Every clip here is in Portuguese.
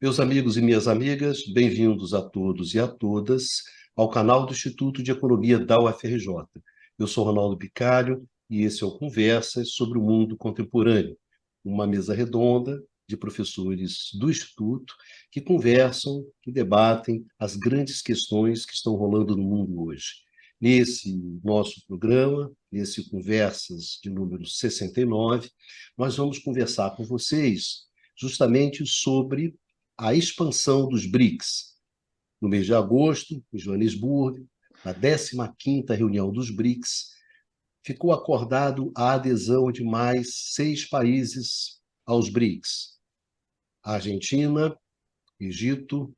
Meus amigos e minhas amigas, bem-vindos a todos e a todas ao canal do Instituto de Economia da UFRJ. Eu sou Ronaldo Bicalho e esse é o Conversas sobre o Mundo Contemporâneo, uma mesa redonda de professores do Instituto que conversam, que debatem as grandes questões que estão rolando no mundo hoje. Nesse nosso programa, nesse Conversas de número 69, nós vamos conversar com vocês justamente sobre a expansão dos BRICS. No mês de agosto, em Joanesburgo, na 15ª reunião dos BRICS, ficou acordado a adesão de mais 6 países aos BRICS: a Argentina, Egito,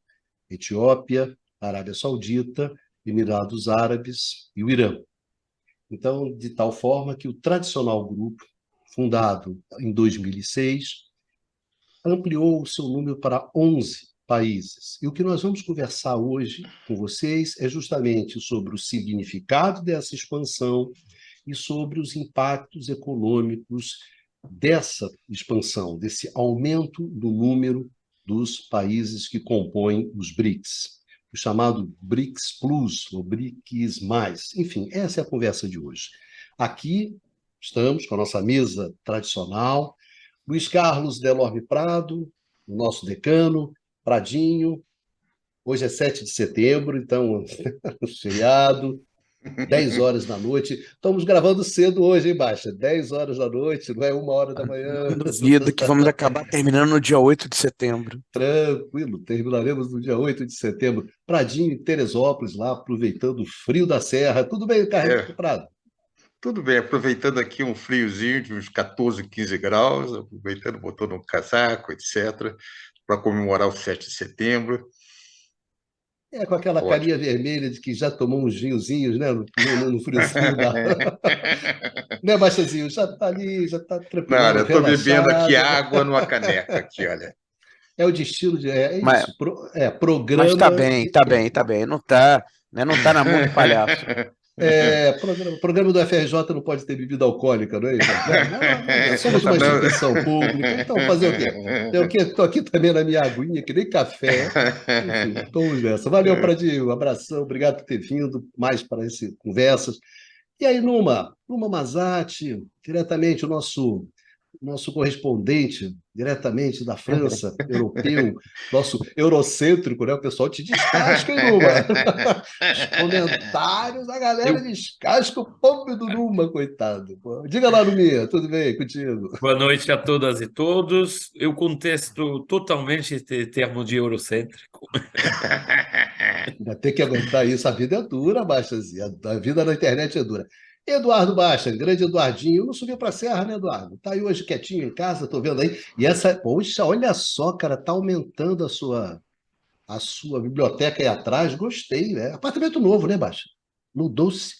Etiópia, Arábia Saudita, Emirados Árabes e o Irã. Então, de tal forma que o tradicional grupo, fundado em 2006, ampliou o seu número para 11 países. E o que nós vamos conversar hoje com vocês é justamente sobre o significado dessa expansão e sobre os impactos econômicos dessa expansão, desse aumento do número dos países que compõem os BRICS, o chamado BRICS Plus, ou BRICS+. Enfim, essa é a conversa de hoje. Aqui estamos com a nossa mesa tradicional, Luiz Carlos Delorme Prado, o nosso decano, Pradinho. Hoje é 7 de setembro, então, feriado, 10 horas da noite. Estamos gravando cedo hoje, hein, Baixa? 10 horas da noite, não é 1 hora da Não manhã. duvido que vamos acabar terminando no dia 8 de setembro. Tranquilo, terminaremos no dia 8 de setembro. Pradinho, em Teresópolis, lá, aproveitando o frio da serra. Tudo bem, Carlos É, Prado? tudo bem, aproveitando aqui um friozinho de uns 14, 15 graus, aproveitando, botando um casaco, etc., para comemorar o 7 de setembro. É, com aquela Ótimo. carinha vermelha de que já tomou uns vinhozinhos, né? No friozinho da. Né, Baixazinho? Já está ali, já está Não, olha, tranquilão, estou bebendo aqui relaxado. água numa caneca aqui, olha. É o destino de. É Mas, isso. É mas tá programa bem, de. tá bem, tá bem. Não tá, né? Não tá na mão do palhaço. Programa do FRJ não pode ter bebida alcoólica, não é isso? Somos uma Não. instituição pública, então fazer o quê? Estou aqui também na minha aguinha, que nem café. Enfim, vamos nessa. Valeu, Pradinho. Um abração, obrigado por ter vindo mais para esse conversas. E aí, Numa Mazati, diretamente o nosso correspondente, diretamente da França, europeu, nosso eurocêntrico, né? O pessoal te descasca, hein, Numa? Os comentários, a galera Eu, descasca o pobre do Numa, coitado. Pô. Diga lá, Numinha, tudo bem contigo? boa noite a todas e todos. Eu contesto totalmente esse termo de eurocêntrico. Ainda tem que aguentar isso, a vida é dura, Baixazinha, a vida na internet é dura. Eduardo Baixa, grande Eduardinho, não subiu para a serra, né, Eduardo? Tá aí hoje quietinho em casa, tô vendo aí. E essa, poxa, olha só, cara, tá aumentando a sua biblioteca aí atrás, gostei, né? Apartamento novo, né, Baixa? Mudou-se.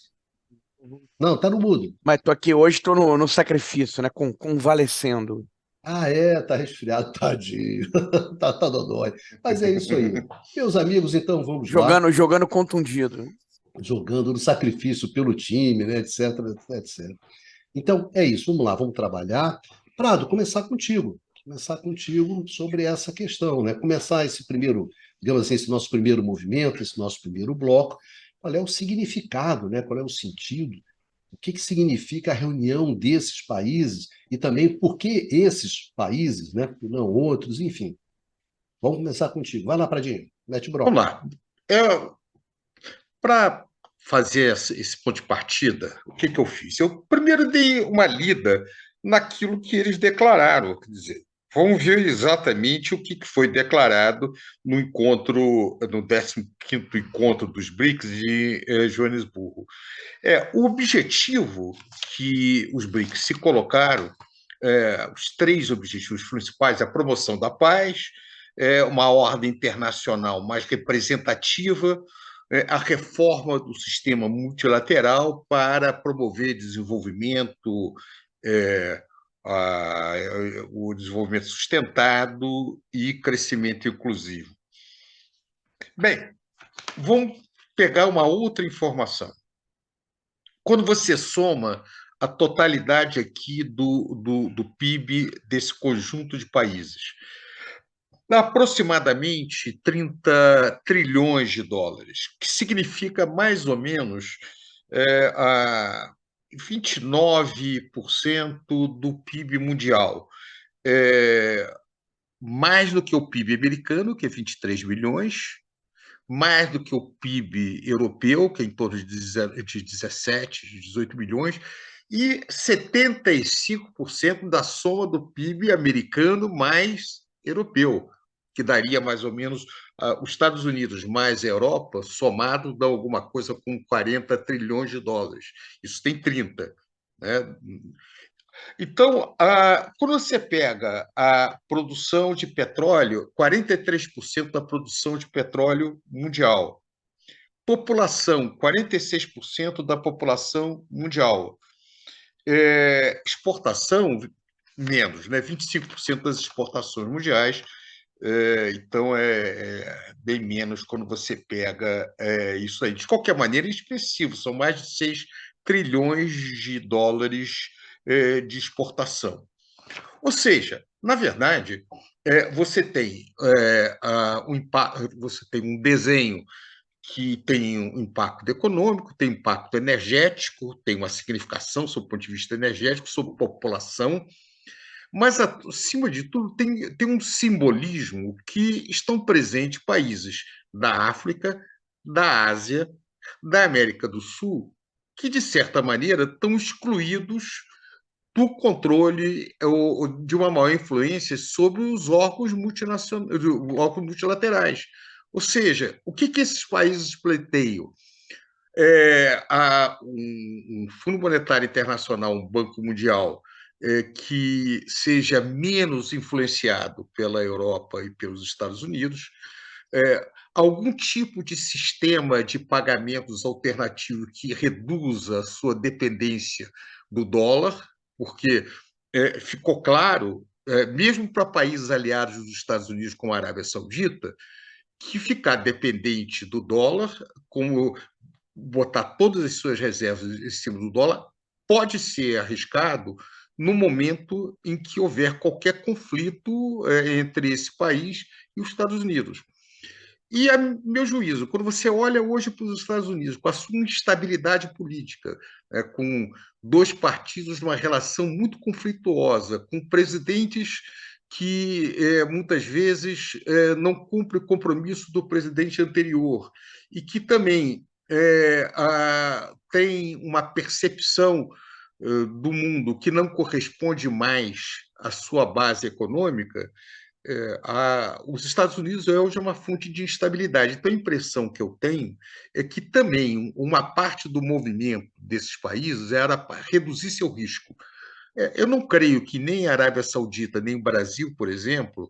Não, tá no mudo. Mas tô aqui hoje, tô no sacrifício, né? Convalescendo. Ah, é, tá resfriado, tadinho. Tá dodói. Mas é isso aí. Meus amigos, então vamos lá. Jogando contundido. Jogando no sacrifício pelo time, né, etc, etc. Então, é isso, vamos lá, vamos trabalhar. Prado, começar contigo sobre essa questão, né? Começar esse primeiro, digamos assim, esse nosso primeiro movimento, esse nosso primeiro bloco, qual é o significado, né? Qual é o sentido, o que significa a reunião desses países e também por que esses países, né? E não outros, enfim. Vamos começar contigo. Vai lá, Pradinho, mete Vamos bronca. lá. Para fazer esse ponto de partida, o que eu fiz? Eu primeiro dei uma lida naquilo que eles declararam, quer dizer, vamos ver exatamente o que foi declarado no encontro, no 15º encontro dos BRICS de Joanesburgo. O objetivo que os BRICS se colocaram, os 3 objetivos principais, a promoção da paz, uma ordem internacional mais representativa, a reforma do sistema multilateral para promover desenvolvimento, é, a, o desenvolvimento sustentado e crescimento inclusivo. Bem, vamos pegar uma outra informação. Quando você soma a totalidade aqui do PIB desse conjunto de países, aproximadamente 30 trilhões de dólares, que significa mais ou menos a 29% do PIB mundial. Mais do que o PIB americano, que é 23 bilhões, mais do que o PIB europeu, que é em torno de 17, 18 bilhões, e 75% da soma do PIB americano mais europeu, que daria mais ou menos os Estados Unidos mais a Europa, somado, dá alguma coisa com 40 trilhões de dólares. Isso tem 30, né? Então, quando você pega a produção de petróleo, 43% da produção de petróleo mundial, população, 46% da população mundial, exportação, menos, né? 25% das exportações mundiais, então é bem menos quando você pega isso aí. De qualquer maneira, é expressivo, são mais de 6 trilhões de dólares de exportação. Ou seja, na verdade, você tem você tem um desenho que tem um impacto econômico, tem impacto energético, tem uma significação sob o ponto de vista energético, sobre população, mas, acima de tudo, tem um simbolismo que estão presentes países da África, da Ásia, da América do Sul, que, de certa maneira, estão excluídos do controle ou de uma maior influência sobre os órgãos multilaterais. Ou seja, o que esses países pleiteiam? Há um Fundo Monetário Internacional, um Banco Mundial, que seja menos influenciado pela Europa e pelos Estados Unidos, algum tipo de sistema de pagamentos alternativo que reduza a sua dependência do dólar, porque ficou claro, mesmo para países aliados dos Estados Unidos, como a Arábia Saudita, que ficar dependente do dólar, como botar todas as suas reservas em cima do dólar, pode ser arriscado no momento em que houver qualquer conflito entre esse país e os Estados Unidos. E, a meu juízo, quando você olha hoje para os Estados Unidos, com a sua instabilidade política, com dois partidos numa relação muito conflituosa, com presidentes que muitas vezes não cumprem o compromisso do presidente anterior e que também tem uma percepção do mundo que não corresponde mais à sua base econômica, os Estados Unidos hoje é uma fonte de instabilidade. Então, a impressão que eu tenho é que também uma parte do movimento desses países era para reduzir seu risco. Eu não creio que nem a Arábia Saudita, nem o Brasil, por exemplo,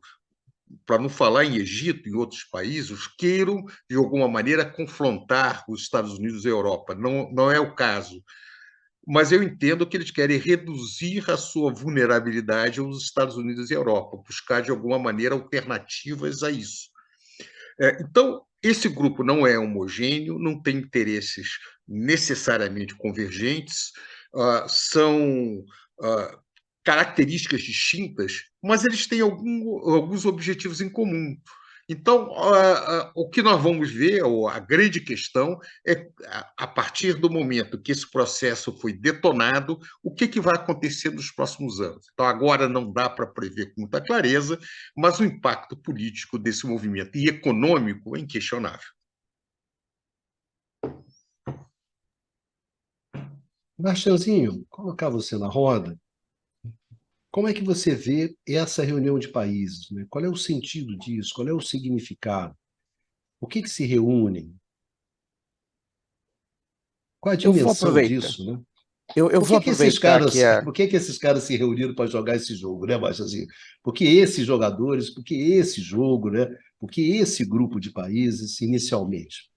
para não falar em Egito e outros países, queiram, de alguma maneira, confrontar os Estados Unidos e a Europa. Não, não é o caso. Mas eu entendo que eles querem reduzir a sua vulnerabilidade aos Estados Unidos e à Europa, buscar, de alguma maneira, alternativas a isso. Então, esse grupo não é homogêneo, não tem interesses necessariamente convergentes, são características distintas, mas eles têm alguns objetivos em comum. Então, o que nós vamos ver, ou a grande questão, é, a partir do momento que esse processo foi detonado, o que vai acontecer nos próximos anos. Então, agora não dá para prever com muita clareza, mas o impacto político desse movimento e econômico é inquestionável. Bastianzinho, colocar você na roda, como é que você vê essa reunião de países, né? Qual é o sentido disso? Qual é o significado? O que se reúnem? Qual a Eu vou dimensão aproveitar. disso, né? Eu vou aproveitar que Por que esses caras se reuniram para jogar esse jogo, né, Bastianzinho? Por que esses jogadores, por que esse jogo, né? Por que esse grupo de países inicialmente?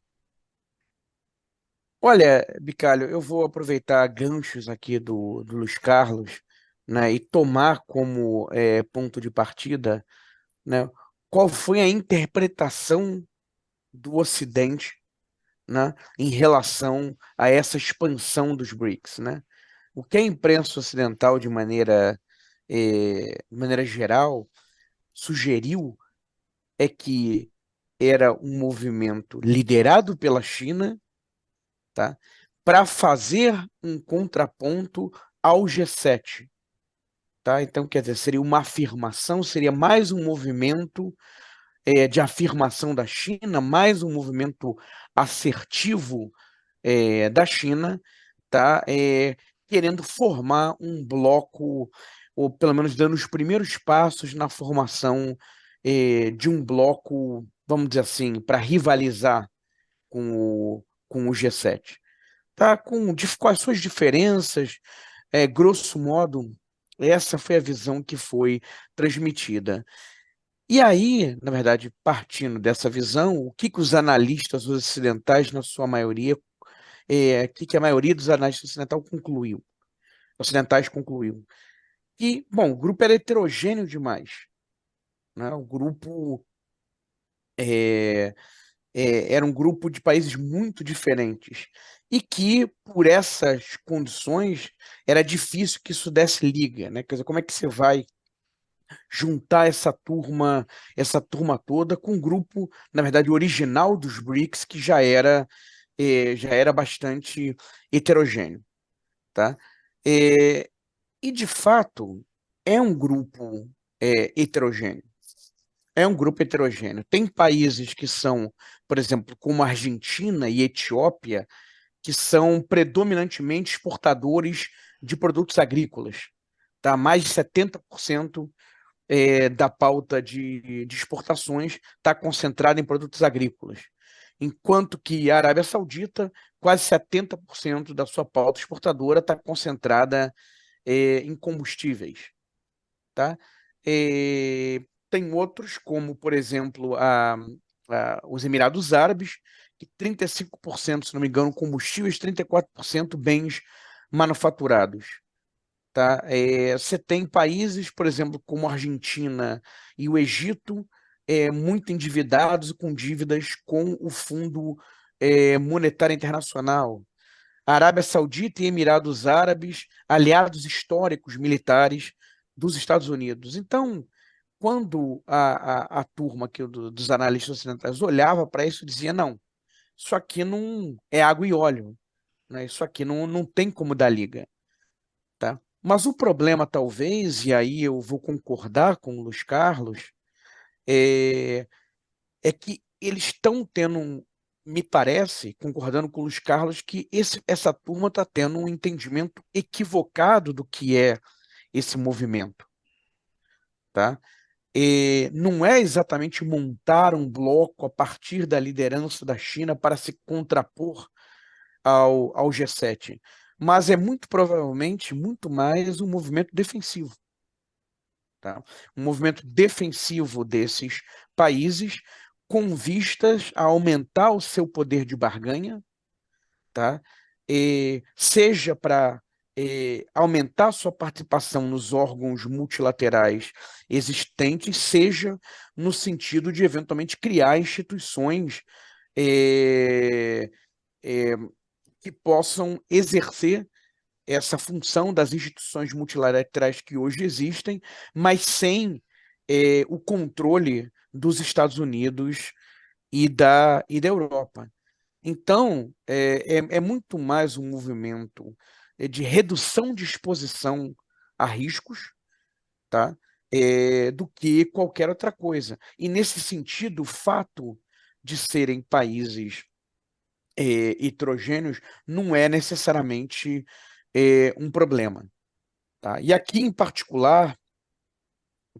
Olha, Bicalho, eu vou aproveitar ganchos aqui do Luiz Carlos, né, e tomar como ponto de partida, né, qual foi a interpretação do Ocidente, né, em relação a essa expansão dos BRICS, né? O que a imprensa ocidental, de maneira geral, sugeriu é que era um movimento liderado pela China, tá? Para fazer um contraponto ao G7. Tá? Então, quer dizer, seria uma afirmação, seria mais um movimento de afirmação da China, mais um movimento assertivo da China, tá? Querendo formar um bloco, ou pelo menos dando os primeiros passos na formação de um bloco, vamos dizer assim, para rivalizar com o G7. Tá? Com as suas diferenças, grosso modo, essa foi a visão que foi transmitida. E aí, na verdade, partindo dessa visão, o que os analistas ocidentais, na sua maioria, o que a maioria dos analistas ocidentais concluiu? Que, bom, o grupo era heterogêneo demais, né? O grupo era um grupo de países muito diferentes e que, por essas condições, era difícil que isso desse liga, né? Quer dizer, como é que você vai juntar essa turma toda com um grupo, na verdade, original dos BRICS, que já era bastante heterogêneo, tá? E, de fato, é um grupo heterogêneo. É um grupo heterogêneo. Tem países que são, por exemplo, como a Argentina e Etiópia, que são predominantemente exportadores de produtos agrícolas. Tá? Mais de 70% da pauta de exportações está concentrada em produtos agrícolas. Enquanto que a Arábia Saudita, quase 70% da sua pauta exportadora está concentrada em combustíveis. Tá? Tem outros, como, por exemplo, os Emirados Árabes, que 35%, se não me engano, combustíveis, 34% bens manufaturados. Tá? Você tem países, por exemplo, como a Argentina e o Egito, muito endividados e com dívidas com o Fundo Monetário Internacional. A Arábia Saudita e Emirados Árabes, aliados históricos militares dos Estados Unidos. Então, quando a turma aqui dos analistas ocidentais olhava para isso, dizia, não, isso aqui não é água e óleo, né? Isso aqui não tem como dar liga. Tá? Mas o problema, talvez, e aí eu vou concordar com o Luiz Carlos, é, é que eles estão tendo, me parece, concordando com o Luiz Carlos, que essa turma está tendo um entendimento equivocado do que é esse movimento. Tá? Não é exatamente montar um bloco a partir da liderança da China para se contrapor ao G7, mas é muito provavelmente muito mais um movimento defensivo. Tá? Um movimento defensivo desses países com vistas a aumentar o seu poder de barganha, tá? Seja para aumentar sua participação nos órgãos multilaterais existentes, seja no sentido de eventualmente criar instituições que possam exercer essa função das instituições multilaterais que hoje existem, mas sem o controle dos Estados Unidos e da Europa. Então, é muito mais um movimento de redução de exposição a riscos, tá? Do que qualquer outra coisa. E, nesse sentido, o fato de serem países heterogêneos não é necessariamente um problema. Tá? E aqui, em particular,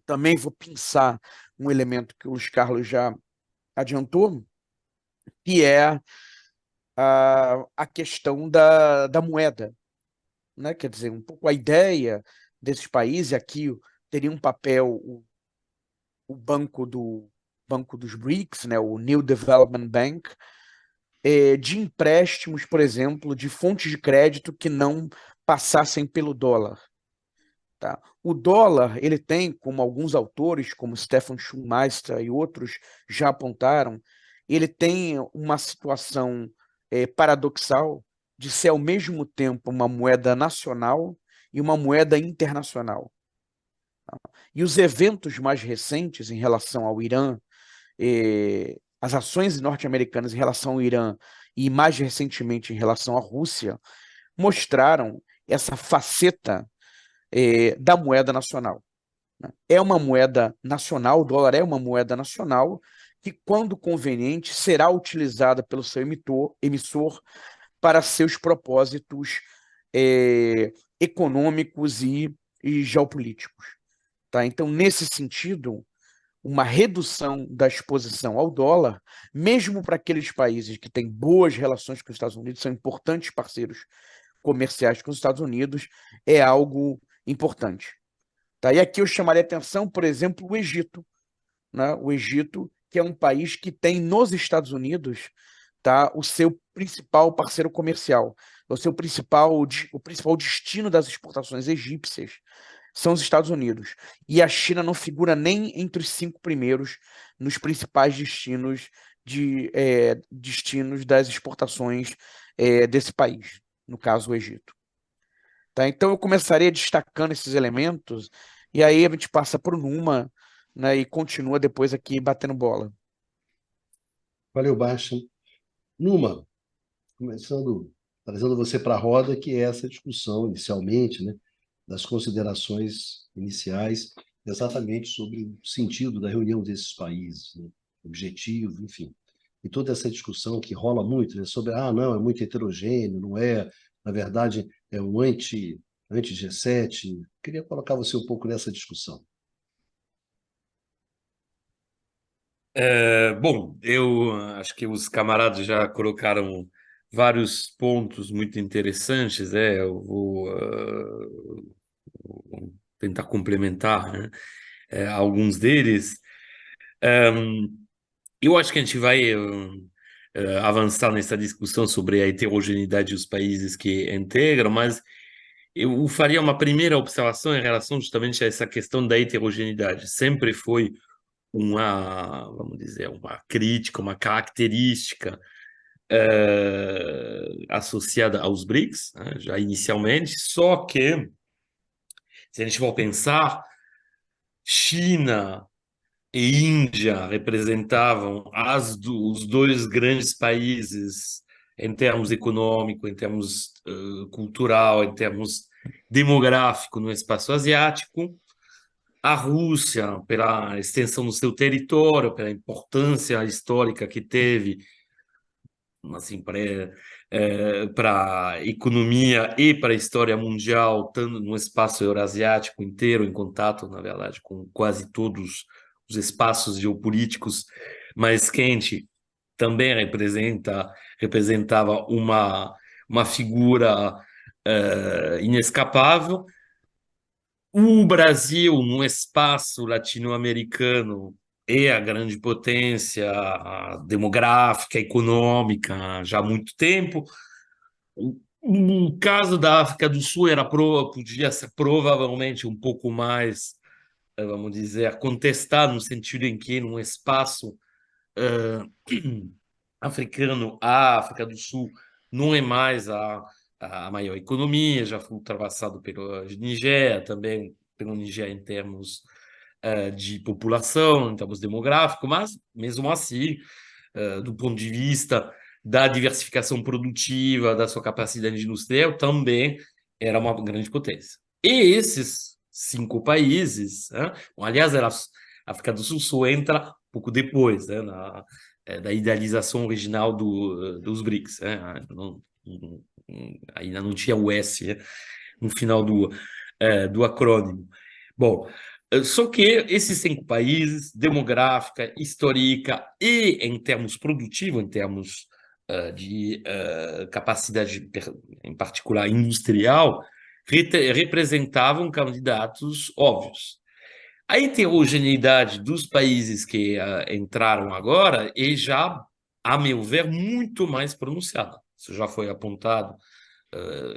também vou pensar um elemento que o Luiz Carlos já adiantou, que é a questão da moeda. Né? Quer dizer, um pouco a ideia desses países, aqui teria um papel o Banco dos BRICS, né? O New Development Bank, de empréstimos, por exemplo, de fontes de crédito que não passassem pelo dólar. Tá? O dólar, ele tem, como alguns autores, como Stefan Schulmeister e outros já apontaram, ele tem uma situação paradoxal de ser ao mesmo tempo uma moeda nacional e uma moeda internacional. Tá? E os eventos mais recentes em relação ao Irã as ações norte-americanas em relação ao Irã e mais recentemente em relação à Rússia mostraram essa faceta da moeda nacional, né? É uma moeda nacional, o dólar é uma moeda nacional que, quando conveniente, será utilizada pelo seu emissor para seus propósitos econômicos e geopolíticos. Tá? Então, nesse sentido, uma redução da exposição ao dólar, mesmo para aqueles países que têm boas relações com os Estados Unidos, são importantes parceiros comerciais com os Estados Unidos, é algo importante. Tá? E aqui eu chamaria atenção, por exemplo, o Egito, né? O Egito, que é um país que tem nos Estados Unidos, tá, o seu principal parceiro comercial, o principal destino das exportações egípcias são os Estados Unidos. E a China não figura nem entre os 5 primeiros nos principais destinos das exportações desse país, no caso o Egito. Tá? Então eu começaria destacando esses elementos, e aí a gente passa para o Numa, né, e continua depois aqui batendo bola. Valeu, Baixa. Numa, trazendo você para a roda, que é essa discussão inicialmente, né, das considerações iniciais, exatamente sobre o sentido da reunião desses países, né, objetivo, enfim. E toda essa discussão que rola muito, né, sobre, não, é muito heterogêneo, não é, na verdade, é um anti-G7. Queria colocar você um pouco nessa discussão. Bom, eu acho que os camaradas já colocaram vários pontos muito interessantes, eu vou tentar complementar, né, alguns deles. Eu acho que a gente vai avançar nessa discussão sobre a heterogeneidade dos países que integram, mas eu faria uma primeira observação em relação justamente a essa questão da heterogeneidade. Sempre foi vamos dizer, uma crítica, uma característica associada aos BRICS, né, já inicialmente, só que, se a gente for pensar, China e Índia representavam os dois grandes países em termos econômico, em termos cultural, em termos demográfico no espaço asiático. A Rússia, pela extensão do seu território, pela importância histórica que teve, assim, para a economia e para a história mundial, estando no espaço eurasiático inteiro, em contato, na verdade, com quase todos os espaços geopolíticos mais quentes, também representava uma figura inescapável. O Brasil, no espaço latino-americano, é a grande potência demográfica, econômica, já há muito tempo. O caso da África do Sul podia ser provavelmente um pouco mais, vamos dizer, contestado, no sentido em que, num espaço africano, a África do Sul não é mais a maior economia, já foi ultrapassado pela Nigéria, também pelo Nigéria em termos de população, em termos demográficos, mas, mesmo assim, do ponto de vista da diversificação produtiva, da sua capacidade industrial, também era uma grande potência. E esses 5 países, né, aliás, a África do Sul só entra um pouco depois, né, da idealização original dos BRICS, né, ainda não tinha o S, né, no final do acrônimo. Bom, só que esses 5 países, demográfica, histórica e em termos produtivos, em termos de capacidade, em particular industrial, representavam candidatos óbvios. A heterogeneidade dos países que entraram agora é já, a meu ver, muito mais pronunciada. Isso já foi apontado,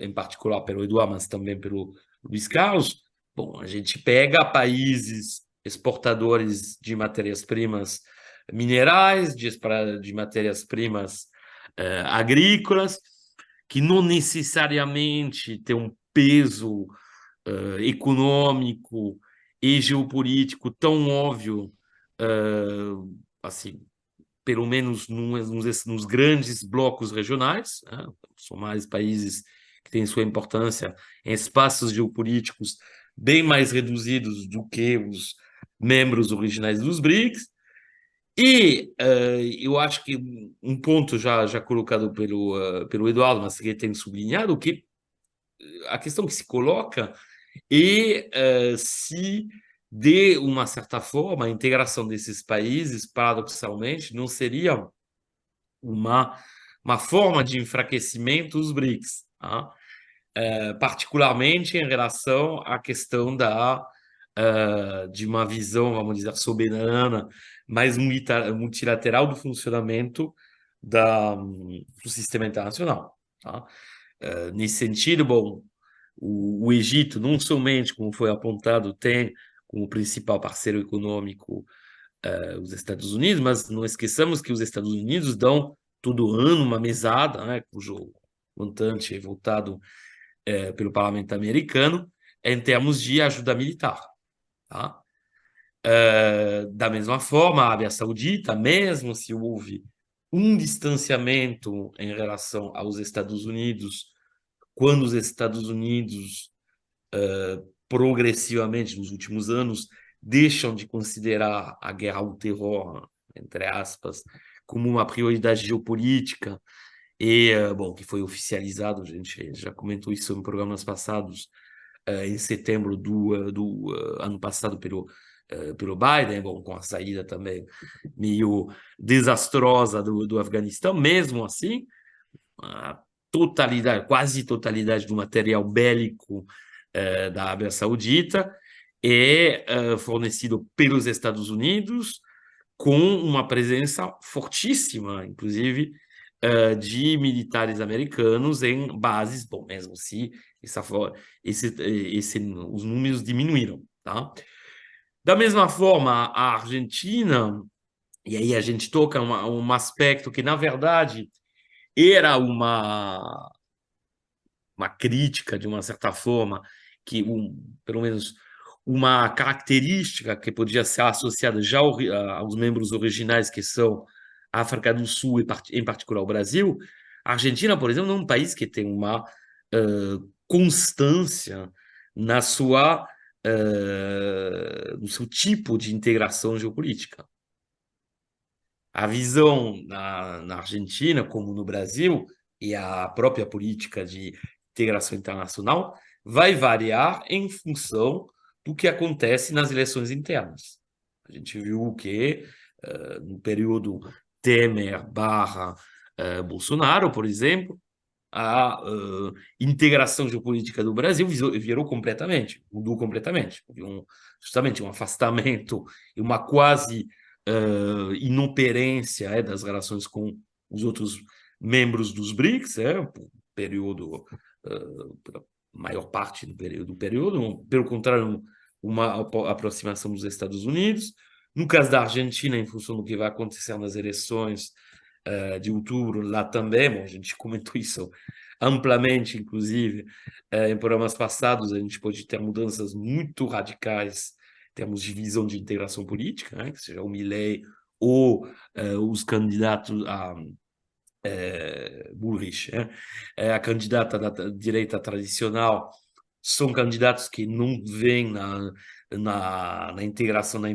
em particular pelo Eduardo, mas também pelo Luiz Carlos. Bom, a gente pega países exportadores de matérias-primas minerais, de matérias-primas agrícolas, que não necessariamente têm um peso econômico e geopolítico tão óbvio assim, pelo menos nos grandes blocos regionais, né? São mais países que têm sua importância em espaços geopolíticos bem mais reduzidos do que os membros originais dos BRICS. E eu acho que um ponto já colocado pelo Eduardo, mas que tem sublinhado, que a questão que se coloca é se, de uma certa forma, a integração desses países, paradoxalmente, não seria uma forma de enfraquecimento dos BRICS, tá? Particularmente em relação à questão de uma visão, vamos dizer, soberana, mais multilateral do funcionamento do sistema internacional. Tá? Nesse sentido, bom, o Egito, não somente, como foi apontado, tem como principal parceiro econômico os Estados Unidos, mas não esqueçamos que os Estados Unidos dão todo ano uma mesada, né, cujo montante é votado pelo parlamento americano, em termos de ajuda militar. Tá? Da mesma forma, a Arábia Saudita, mesmo se houve um distanciamento em relação aos Estados Unidos, quando os Estados Unidos, progressivamente, nos últimos anos, deixam de considerar a guerra ao terror, entre aspas, como uma prioridade geopolítica, e, bom, que foi oficializado, a gente já comentou isso em programas passados, em setembro do ano passado pelo Biden, bom, com a saída também meio desastrosa do Afeganistão. Mesmo assim, a totalidade, quase totalidade do material bélico da Arábia Saudita é fornecido pelos Estados Unidos, com uma presença fortíssima, inclusive, de militares americanos em bases, bom, mesmo se os números diminuíram, tá? Da mesma forma, a Argentina, e aí a gente toca um aspecto que, na verdade, era uma crítica, de uma certa forma, que pelo menos uma característica que podia ser associada já aos membros originais, que são a África do Sul e, em particular, o Brasil. A Argentina, por exemplo, é um país que tem uma constância no seu tipo de integração geopolítica. A visão na Argentina, como no Brasil, e a própria política de integração internacional vai variar em função do que acontece nas eleições internas. A gente viu que, no período Temer/Bolsonaro, por exemplo, a integração geopolítica do Brasil mudou completamente. Houve justamente um afastamento e uma quase inoperência das relações com os outros membros dos BRICS, por período, pela maior parte do período, pelo contrário, uma aproximação dos Estados Unidos. No caso da Argentina, em função do que vai acontecer nas eleições de outubro, lá também, bom, a gente comentou isso amplamente, inclusive, em programas passados, a gente pode ter mudanças muito radicais em termos de visão de integração política, né, que seja o Milei ou os candidatos a Bullrich, a candidata da direita tradicional, são candidatos que não veem na integração da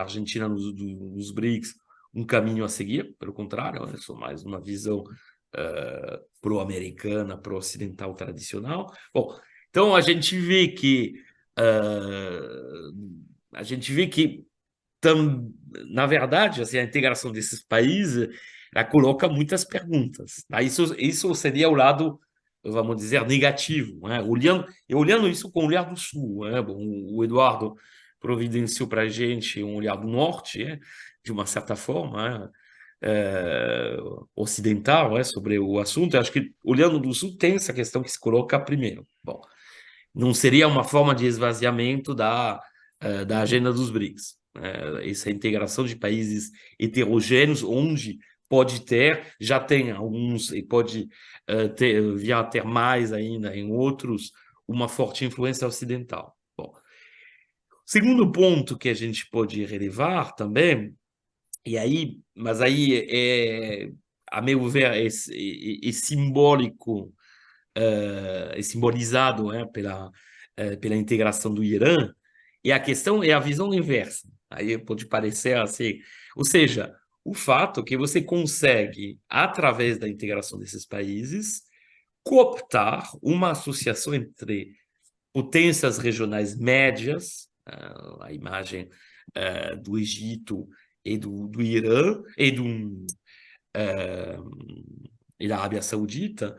Argentina nos BRICS um caminho a seguir, pelo contrário, são mais uma visão pró-americana, pró-ocidental tradicional. Bom, então a gente vê que na verdade, assim, a integração desses países ela coloca muitas perguntas. Tá? Isso seria o lado, vamos dizer, negativo, né? Olhando isso com o olhar do Sul. Né? Bom, o Eduardo providenciou para a gente um olhar do Norte, de uma certa forma, ocidental, sobre o assunto. Eu acho que, olhando do Sul, tem essa questão que se coloca primeiro. Bom, não seria uma forma de esvaziamento da agenda dos BRICS. Essa integração de países heterogêneos, onde já tem alguns, e pode vir a ter mais ainda em outros, uma forte influência ocidental. Bom, segundo ponto que a gente pode relevar também E aí, mas aí a meu ver, é simbólico, é simbolizado, pela integração do Irã, e a questão é a visão inversa. Aí pode parecer assim, ou seja, o fato que você consegue, através da integração desses países, cooptar uma associação entre potências regionais médias, a imagem do Egito e do Irã eh, e da Arábia Saudita,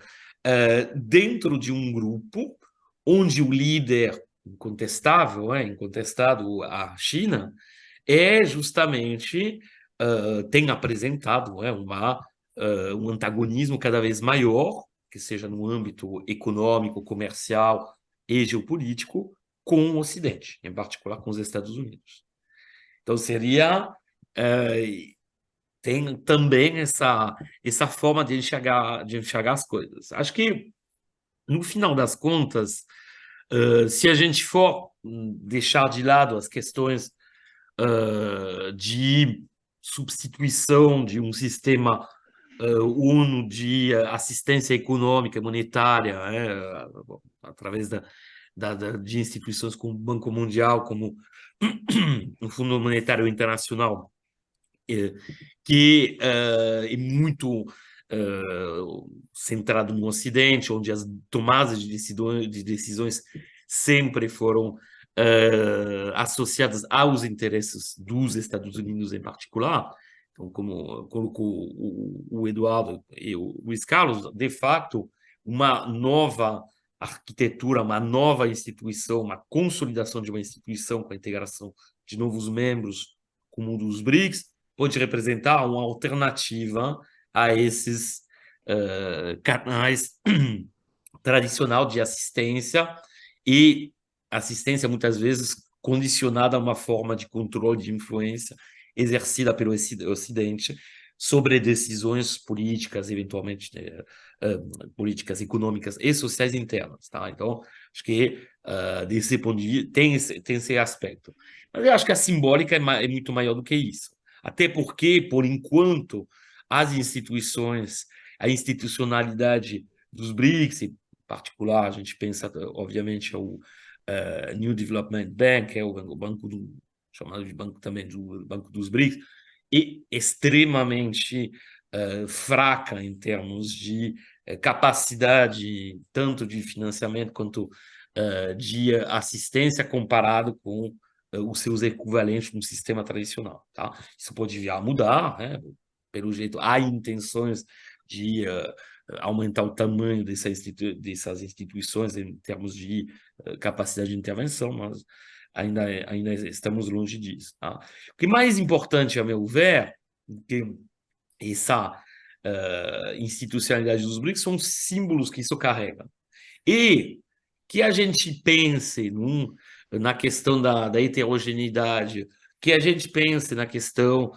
dentro de um grupo onde o líder incontestável, incontestado, a China, é justamente tem apresentado um antagonismo cada vez maior, que seja no âmbito econômico, comercial e geopolítico, com o Ocidente, em particular com os Estados Unidos. Então, tem também essa forma de enxergar as coisas. Acho que, no final das contas, se a gente for deixar de lado as questões de substituição de um sistema ONU de assistência econômica, monetária, através de instituições como o Banco Mundial, como o Fundo Monetário Internacional, que é muito centrado no Ocidente, onde as tomadas de decisões sempre foram associadas aos interesses dos Estados Unidos em particular. Então, como colocou o Eduardo e o Luiz Carlos, de fato, uma nova arquitetura, uma nova instituição, uma consolidação de uma instituição com a integração de novos membros, como o dos BRICS, pode representar uma alternativa a esses canais tradicional de assistência, e assistência muitas vezes condicionada a uma forma de controle de influência exercida pelo Ocidente sobre decisões políticas, eventualmente políticas econômicas e sociais internas, tá? Então, acho que desse ponto de vista tem esse aspecto. Mas eu acho que a simbólica é muito maior do que isso. Até porque, por enquanto, as instituições, a institucionalidade dos BRICS, em particular, a gente pensa, obviamente, o New Development Bank, que é o banco chamado de banco também do Banco dos BRICS, é extremamente fraca em termos de capacidade, tanto de financiamento quanto de assistência, comparado com os seus equivalentes no sistema tradicional, tá? Isso pode vir a mudar, né? Pelo jeito, há intenções de aumentar o tamanho dessas instituições em termos de capacidade de intervenção, mas ainda estamos longe disso, tá? O que é mais importante, a meu ver, que essa institucionalidade dos BRICS são os símbolos que isso carrega. E que a gente pense na questão da heterogeneidade, que a gente pense na questão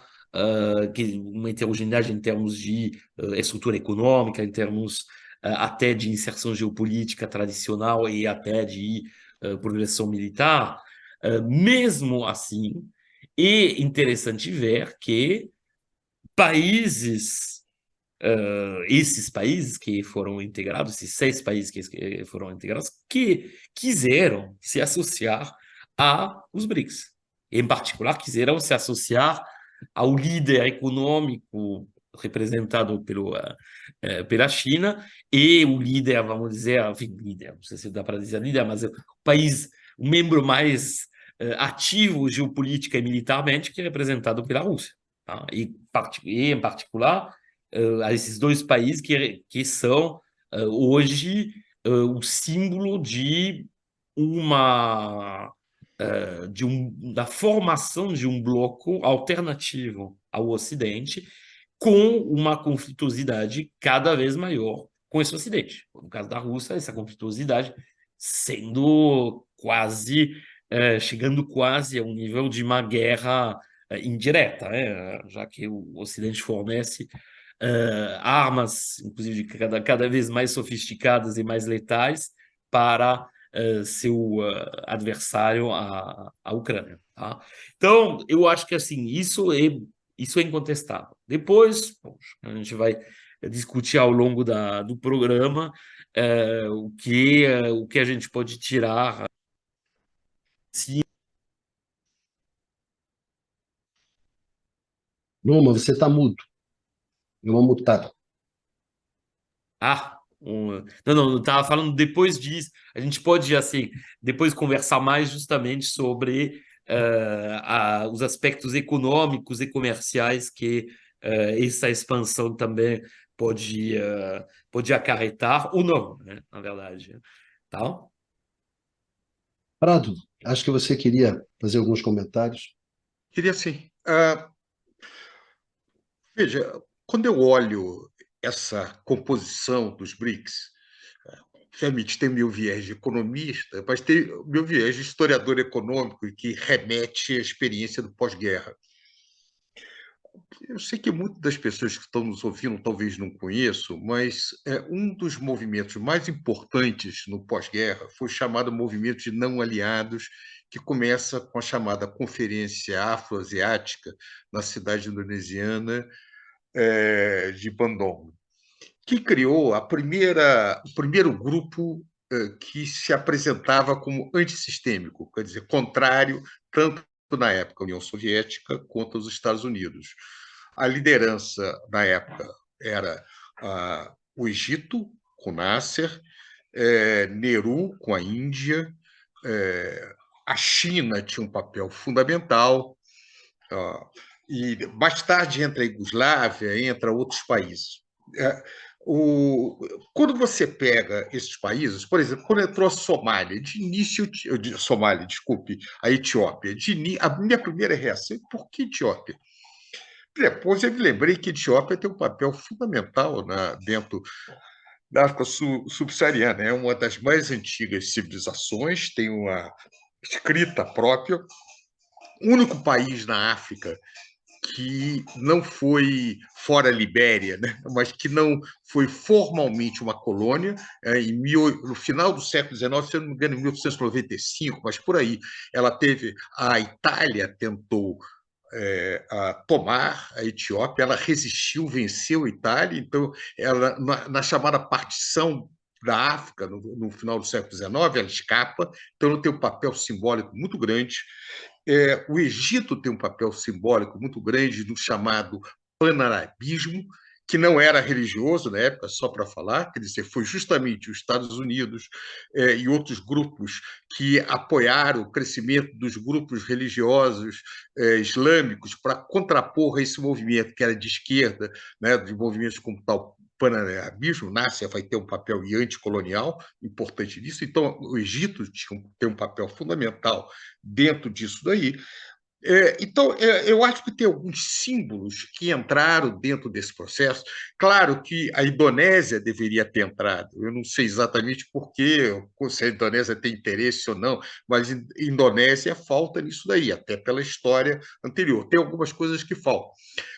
que uma heterogeneidade em termos de estrutura econômica, em termos até de inserção geopolítica tradicional e até de progressão militar, mesmo assim, é interessante ver que países esses países que foram integrados, esses 6 países que foram integrados, que quiseram se associar aos BRICS. Em particular, quiseram se associar ao líder econômico representado pela China e o líder, vamos dizer, enfim, líder, não sei se dá para dizer líder, mas o membro mais ativo geopolítica e militarmente, que é representado pela Rússia. Tá? E, em particular, a esses 2 países que são hoje o símbolo de da formação de um bloco alternativo ao Ocidente, com uma conflituosidade cada vez maior com esse Ocidente. No caso da Rússia, essa conflituosidade sendo chegando quase a um nível de uma guerra indireta, já que o Ocidente fornece armas, inclusive cada vez mais sofisticadas e mais letais, para seu adversário, a Ucrânia. Tá? Então, eu acho que assim, Isso é incontestável. Depois, bom, a gente vai discutir ao longo do programa o que a gente pode tirar. Numa, você está mudo. Eu vou mutar. Não, eu estava falando depois disso. A gente pode, assim, depois conversar mais justamente sobre os aspectos econômicos e comerciais que essa expansão também pode acarretar, ou não, né, na verdade. Tá? Prado, acho que você queria fazer alguns comentários. Queria sim. Veja, quando eu olho essa composição dos BRICS, realmente tem meu viés de economista, mas tem meu viés de historiador econômico que remete à experiência do pós-guerra. Eu sei que muitas das pessoas que estão nos ouvindo talvez não conheçam, mas um dos movimentos mais importantes no pós-guerra foi o chamado movimento de não aliados, que começa com a chamada Conferência Afroasiática na cidade indonesiana de Bandung, que criou o primeiro grupo que se apresentava como antissistêmico, quer dizer, contrário tanto na época à União Soviética quanto aos Estados Unidos. A liderança na época era o Egito, com Nasser, Nehru, com a Índia, a China tinha um papel fundamental, e mais tarde entra a Iugoslávia, entra outros países. Quando você pega esses países, por exemplo, quando entrou a Somália, de início, Somália, desculpe, a Etiópia, a minha primeira reação é: por que Etiópia? Depois eu me lembrei que a Etiópia tem um papel fundamental dentro da África subsaariana, é uma das mais antigas civilizações, tem uma escrita própria, o único país na África que não foi fora a Libéria, né? Mas que não foi formalmente uma colônia, no final do século XIX, se eu não me engano, em 1895, mas por aí, a Itália tentou tomar a Etiópia, ela resistiu, venceu a Itália, então, na chamada partição da África, no final do século XIX, ela escapa, então ela tem um papel simbólico muito grande. O Egito tem um papel simbólico muito grande no chamado panarabismo, que não era religioso na época, só para falar, quer dizer, foi justamente os Estados Unidos e outros grupos que apoiaram o crescimento dos grupos religiosos islâmicos para contrapor a esse movimento que era de esquerda, né, de movimentos como tal panarabismo. Nasser vai ter um papel anticolonial importante nisso, então o Egito tem um papel fundamental dentro disso daí. Então, eu acho que tem alguns símbolos que entraram dentro desse processo. Claro que a Indonésia deveria ter entrado. Eu não sei exatamente por quê, se a Indonésia tem interesse ou não, mas a Indonésia falta nisso daí, até pela história anterior. Tem algumas coisas que faltam.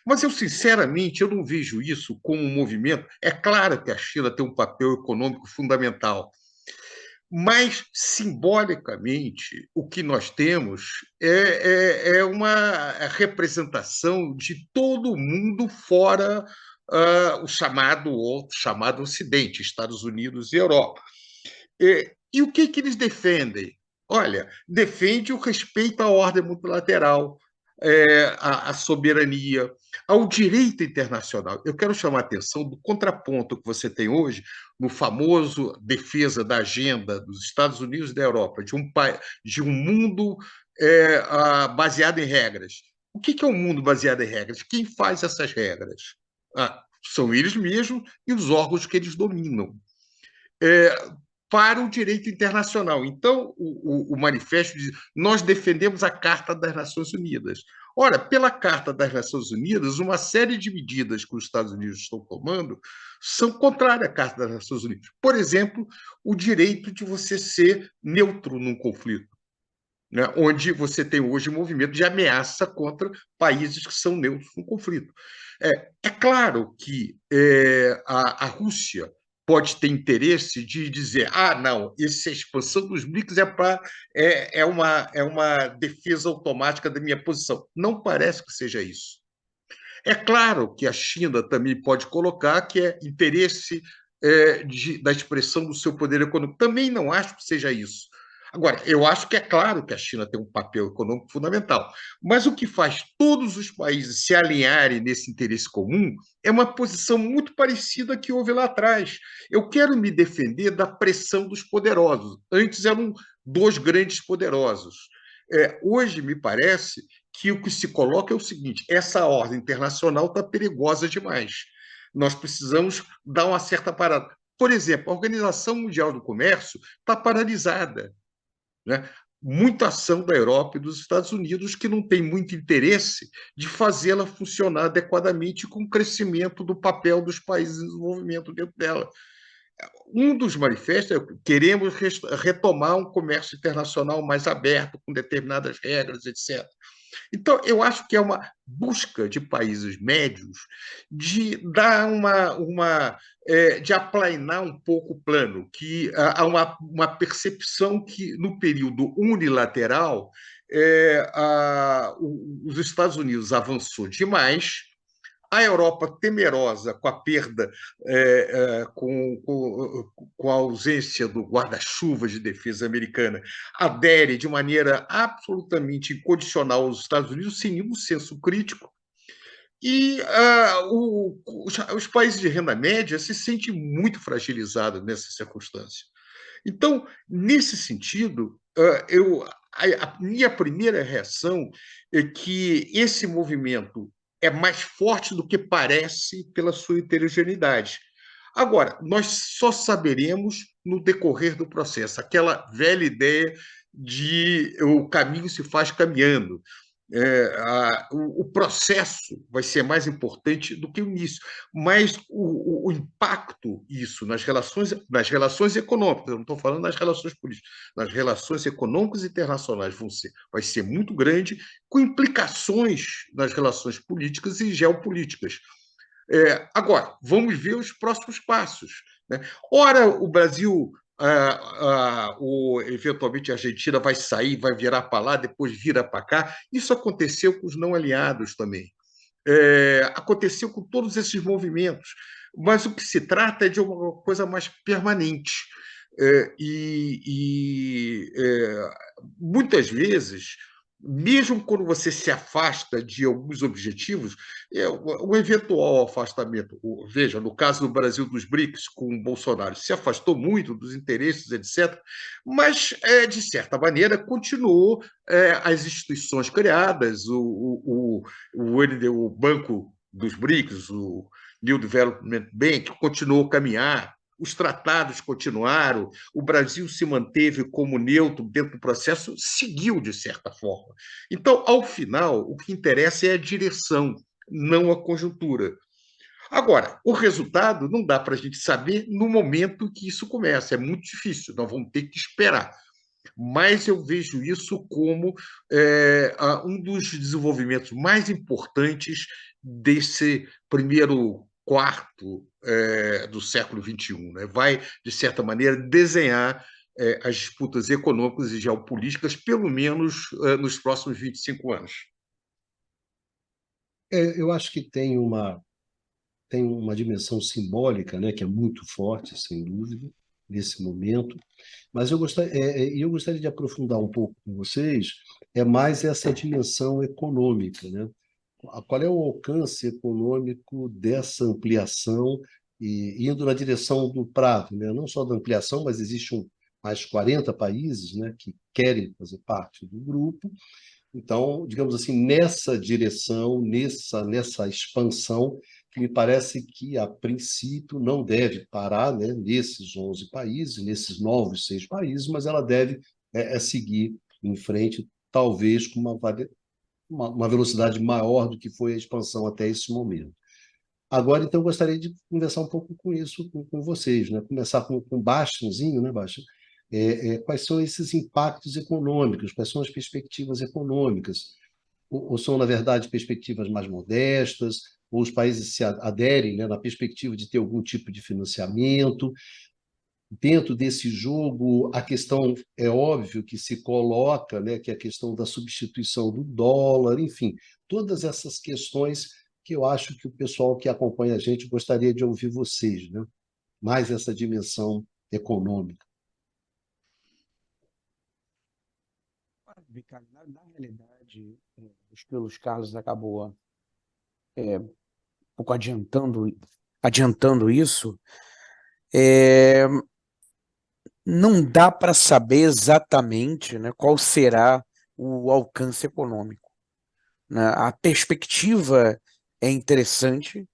Mas eu, sinceramente, eu não vejo isso como um movimento. É claro que a China tem um papel econômico fundamental, mas, simbolicamente, o que nós temos é uma representação de todo mundo fora o chamado Ocidente, Estados Unidos e Europa. E o que eles defendem? Olha, defende o respeito à ordem multilateral, à soberania, ao direito internacional. Eu quero chamar a atenção do contraponto que você tem hoje no famoso defesa da agenda dos Estados Unidos e da Europa, de um mundo baseado em regras. O que é um mundo baseado em regras? Quem faz essas regras? São eles mesmos e os órgãos que eles dominam. Para o direito internacional. Então, o manifesto diz: nós defendemos a Carta das Nações Unidas. Ora, pela Carta das Nações Unidas, uma série de medidas que os Estados Unidos estão tomando são contrárias à Carta das Nações Unidas. Por exemplo, o direito de você ser neutro num conflito, né, onde você tem hoje um movimento de ameaça contra países que são neutros no conflito. É claro que a Rússia pode ter interesse de dizer: não, essa expansão dos BRICS é uma defesa automática da minha posição. Não parece que seja isso. É claro que a China também pode colocar que é interesse da expressão do seu poder econômico. Também não acho que seja isso. Agora, eu acho que é claro que a China tem um papel econômico fundamental, mas o que faz todos os países se alinharem nesse interesse comum é uma posição muito parecida que houve lá atrás. Eu quero me defender da pressão dos poderosos. Antes eram dois grandes poderosos. Hoje, me parece que o que se coloca é o seguinte: essa ordem internacional está perigosa demais. Nós precisamos dar uma certa parada. Por exemplo, a Organização Mundial do Comércio está paralisada, né? Muita ação da Europa e dos Estados Unidos que não tem muito interesse de fazê-la funcionar adequadamente com o crescimento do papel dos países em desenvolvimento dentro dela. Um dos manifestos é que queremos retomar um comércio internacional mais aberto, com determinadas regras, etc. Então, eu acho que é uma busca de países médios de dar de aplainar um pouco o plano, que há uma percepção que, no período unilateral, os Estados Unidos avançou demais, a Europa temerosa com a perda, com a ausência do guarda-chuva de defesa americana, adere de maneira absolutamente incondicional aos Estados Unidos, sem nenhum senso crítico, e os países de renda média se sentem muito fragilizados nessa circunstância. Então, nesse sentido, a minha primeira reação é que esse movimento é mais forte do que parece pela sua heterogeneidade. Agora, nós só saberemos no decorrer do processo, aquela velha ideia de o caminho se faz caminhando. O processo vai ser mais importante do que o início, mas o impacto isso nas relações econômicas, eu não estou falando nas relações políticas, nas relações econômicas internacionais vai ser muito grande, com implicações nas relações políticas e geopolíticas. Agora, vamos ver os próximos passos, né? Ora, o Brasil, eventualmente a Argentina vai sair, vai virar para lá, depois vira para cá. Isso aconteceu com os não aliados também. Aconteceu com todos esses movimentos. Mas o que se trata é de uma coisa mais permanente. Muitas vezes, mesmo quando você se afasta de alguns objetivos, o eventual afastamento, veja, no caso do Brasil dos BRICS, com o Bolsonaro, se afastou muito dos interesses, etc., mas, de certa maneira, continuou as instituições criadas, o Banco dos BRICS, o New Development Bank, continuou a caminhar, os tratados continuaram, o Brasil se manteve como neutro dentro do processo, seguiu de certa forma. Então, ao final, o que interessa é a direção, não a conjuntura. Agora, o resultado não dá para a gente saber no momento que isso começa, é muito difícil, nós vamos ter que esperar. Mas eu vejo isso como um dos desenvolvimentos mais importantes desse primeiro quarto do século XXI, né? Vai, de certa maneira, desenhar as disputas econômicas e geopolíticas, pelo menos nos próximos 25 anos. Eu acho que tem uma dimensão simbólica, né, que é muito forte, sem dúvida, nesse momento. Mas eu gostaria de aprofundar um pouco com vocês, mais essa dimensão econômica, né? Qual é o alcance econômico dessa ampliação e indo na direção do prazo, né? Não só da ampliação, mas existem mais 40 países, né, que querem fazer parte do grupo. Então, digamos assim, nessa direção, nessa expansão, que me parece que, a princípio, não deve parar, né, nesses 11 países, nesses novos 6 países, mas ela deve seguir em frente, talvez com uma velocidade maior do que foi a expansão até esse momento. Agora, então, eu gostaria de conversar um pouco com isso com vocês, né? Começar com o Bastianzinho, né, Bastian? Quais são esses impactos econômicos, quais são as perspectivas econômicas? Ou são, na verdade, perspectivas mais modestas, ou os países se aderem, né, na perspectiva de ter algum tipo de financiamento? Dentro desse jogo, a questão é óbvio que se coloca, né, que é a questão da substituição do dólar, enfim, todas essas questões que eu acho que o pessoal que acompanha a gente gostaria de ouvir vocês, né? Mais essa dimensão econômica. Ricardo, na realidade, acho que o Luiz Carlos acabou um pouco adiantando isso. É, não dá para saber exatamente, né, qual será o alcance econômico, né? A perspectiva é interessante,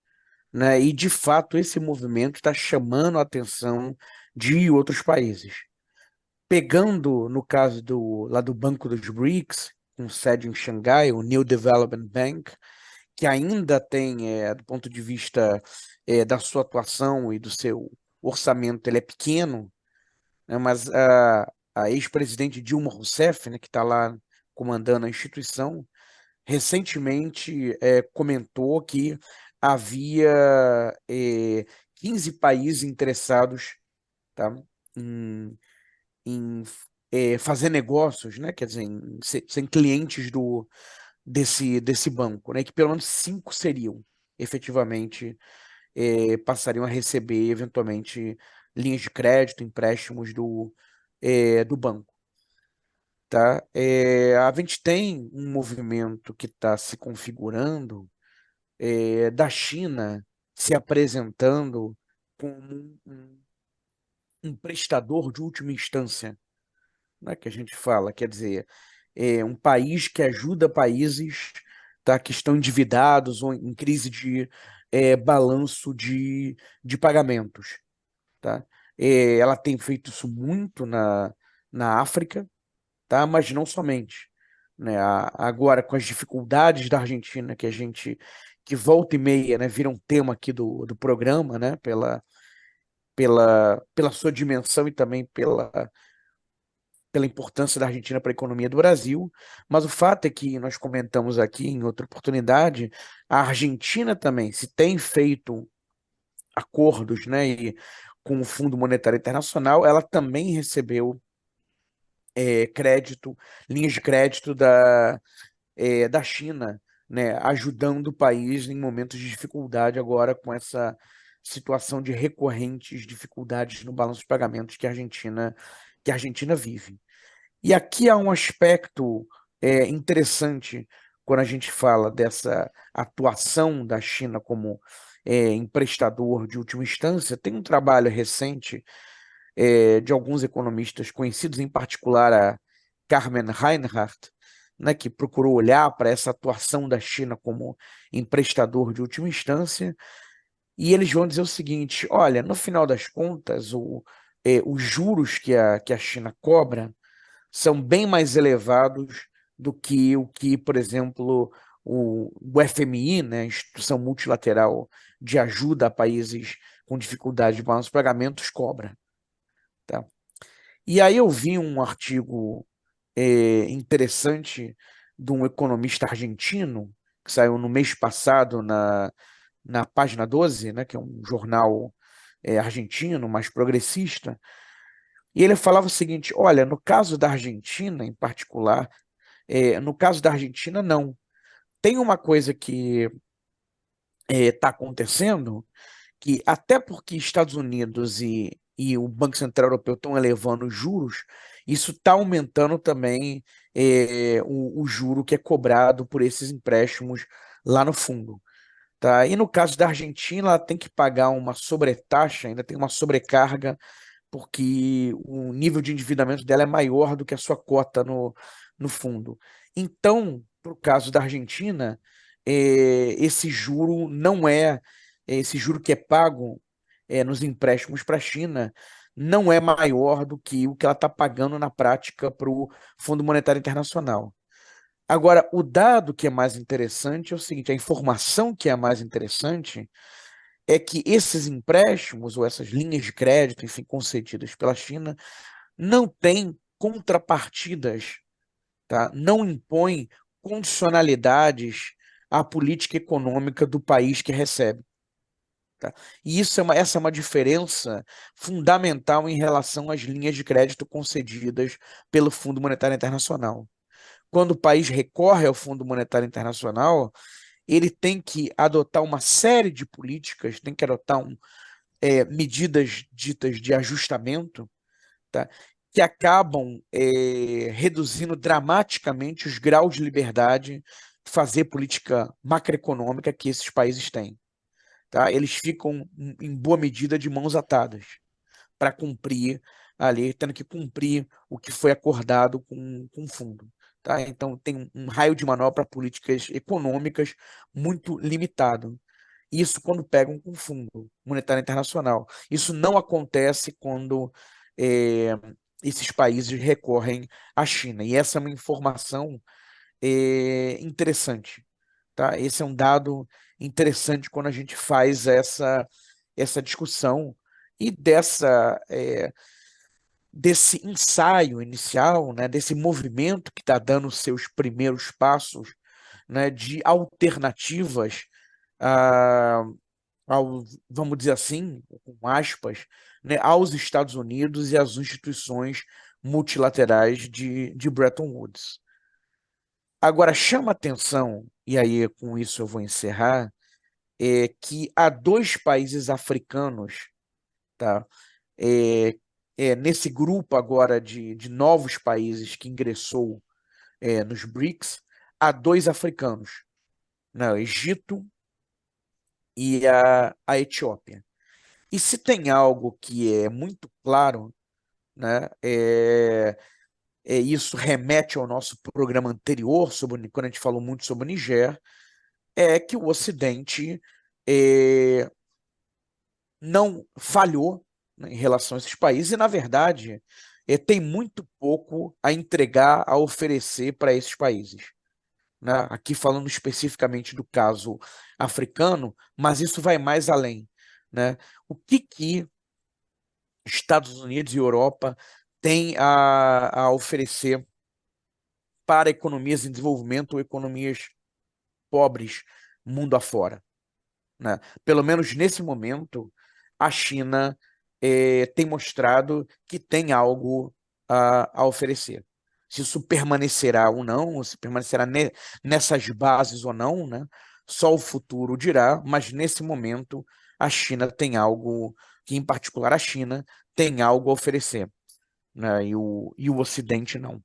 né, e, de fato, esse movimento está chamando a atenção de outros países. Pegando no caso lá do Banco dos BRICS, com sede em Xangai, o New Development Bank, que ainda tem, do ponto de vista da sua atuação e do seu orçamento, ele é pequeno, né, mas a ex-presidente Dilma Rousseff, né, que está lá comandando a instituição, recentemente comentou que havia 15 países interessados, tá, em, fazer negócios, né, quer dizer, em serem clientes desse banco, né, que pelo menos 5 seriam efetivamente passariam a receber eventualmente linhas de crédito, empréstimos do banco. Tá? A gente tem um movimento que está se configurando da China se apresentando como um prestador de última instância, né, que a gente fala, quer dizer, um país que ajuda países, tá, que estão endividados ou em crise de balanço de pagamentos. Tá? Ela tem feito isso muito na África, tá? Mas não somente, né? Agora, com as dificuldades da Argentina, que volta e meia, né, vira um tema aqui do programa, né, pela sua dimensão e também pela importância da Argentina para a economia do Brasil, mas o fato é que nós comentamos aqui em outra oportunidade, a Argentina também, se tem feito acordos, né, com o Fundo Monetário Internacional, ela também recebeu crédito, linhas de crédito da China, né, ajudando o país em momentos de dificuldade agora com essa situação de recorrentes dificuldades no balanço de pagamentos que a Argentina vive. E aqui há um aspecto interessante quando a gente fala dessa atuação da China como emprestador de última instância. Tem um trabalho recente de alguns economistas conhecidos, em particular a Carmen Reinhardt, né, que procurou olhar para essa atuação da China como emprestador de última instância, e eles vão dizer o seguinte: olha, no final das contas, os juros que a China cobra são bem mais elevados do que o que, por exemplo, o FMI, né, a Instituição Multilateral de Ajuda a Países com Dificuldade de Balanço de Pagamentos, cobra. Tá? E aí eu vi um artigo interessante de um economista argentino, que saiu no mês passado na Página 12, né, que é um jornal argentino, mais progressista, e ele falava o seguinte: olha, no caso da Argentina em particular, no caso da Argentina, não. Tem uma coisa que está acontecendo, que até porque Estados Unidos e o Banco Central Europeu estão elevando os juros, isso está aumentando também o juro que é cobrado por esses empréstimos lá no fundo. Tá? E no caso da Argentina, ela tem que pagar uma sobretaxa, ainda tem uma sobrecarga, porque o nível de endividamento dela é maior do que a sua cota no fundo. Então, para o caso da Argentina, esse juro não esse juro que é pago nos empréstimos para a China não é maior do que o que ela está pagando na prática para o Fundo Monetário Internacional. Agora, o dado que é mais interessante é o seguinte: a informação que é mais interessante é que esses empréstimos ou essas linhas de crédito, enfim, concedidas pela China, não têm contrapartidas, tá? Não impõem condicionalidades à política econômica do país que recebe. Tá? E essa é uma diferença fundamental em relação às linhas de crédito concedidas pelo Fundo Monetário Internacional. Quando o país recorre ao Fundo Monetário Internacional, ele tem que adotar uma série de políticas, tem que adotar medidas ditas de ajustamento, tá? Que acabam reduzindo dramaticamente os graus de liberdade de fazer política macroeconômica que esses países têm. Tá? Eles ficam, em boa medida, de mãos atadas para cumprir ali, tendo que cumprir o que foi acordado com o fundo. Tá? Então, tem um raio de manobra para políticas econômicas muito limitado. Isso quando pegam com o Fundo Monetário Internacional. Isso não acontece quando é, esses países recorrem à China. E essa é uma informação interessante. Tá? Esse é um dado interessante quando a gente faz essa discussão e desse ensaio inicial, né, desse movimento que está dando seus primeiros passos, né, de alternativas a, vamos dizer assim, com aspas, né, aos Estados Unidos e às instituições multilaterais de Bretton Woods. Agora, chama atenção, e aí com isso eu vou encerrar, que há dois países africanos, tá? Nesse grupo agora de novos países que ingressou nos BRICS, há dois africanos, né? O Egito e a Etiópia. E se tem algo que é muito claro, né, isso remete ao nosso programa anterior, quando a gente falou muito sobre o Niger, é que o Ocidente não falhou, né, em relação a esses países, e, na verdade, tem muito pouco a entregar, a oferecer para esses países. Né? Aqui falando especificamente do caso africano, mas isso vai mais além. Né? O que Estados Unidos e Europa têm a oferecer para economias em desenvolvimento ou economias pobres mundo afora? Né? Pelo menos nesse momento, a China tem mostrado que tem algo a oferecer. Se isso permanecerá ou não, se permanecerá nessas bases ou não, né? Só o futuro dirá, mas nesse momento a China tem algo, que em particular a China tem algo a oferecer, né? E o Ocidente não.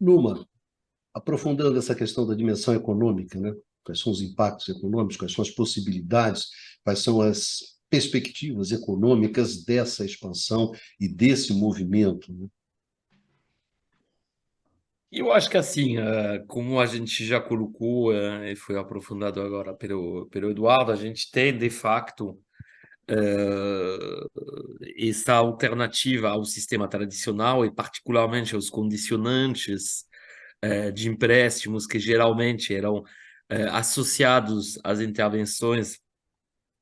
Numa, aprofundando essa questão da dimensão econômica, né? Quais são os impactos econômicos, quais são as possibilidades, quais são as perspectivas econômicas dessa expansão e desse movimento, né? Eu acho que assim, como a gente já colocou e foi aprofundado agora pelo Eduardo, a gente tem de facto essa alternativa ao sistema tradicional e particularmente aos condicionantes de empréstimos que geralmente eram associados às intervenções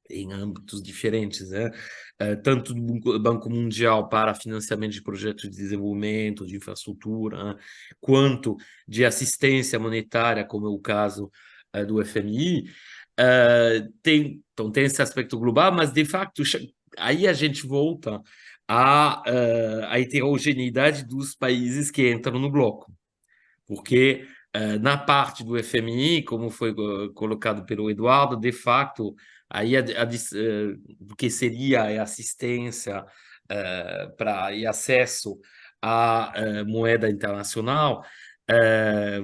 em âmbitos diferentes, né? Tanto do Banco Mundial para financiamento de projetos de desenvolvimento, de infraestrutura, né? Quanto de assistência monetária, como é o caso do FMI. Então, tem esse aspecto global, mas, de facto, aí a gente volta à heterogeneidade dos países que entram no bloco. Porque na parte do FMI, como foi colocado pelo Eduardo, de fato, aí do que seria a assistência e acesso à moeda internacional,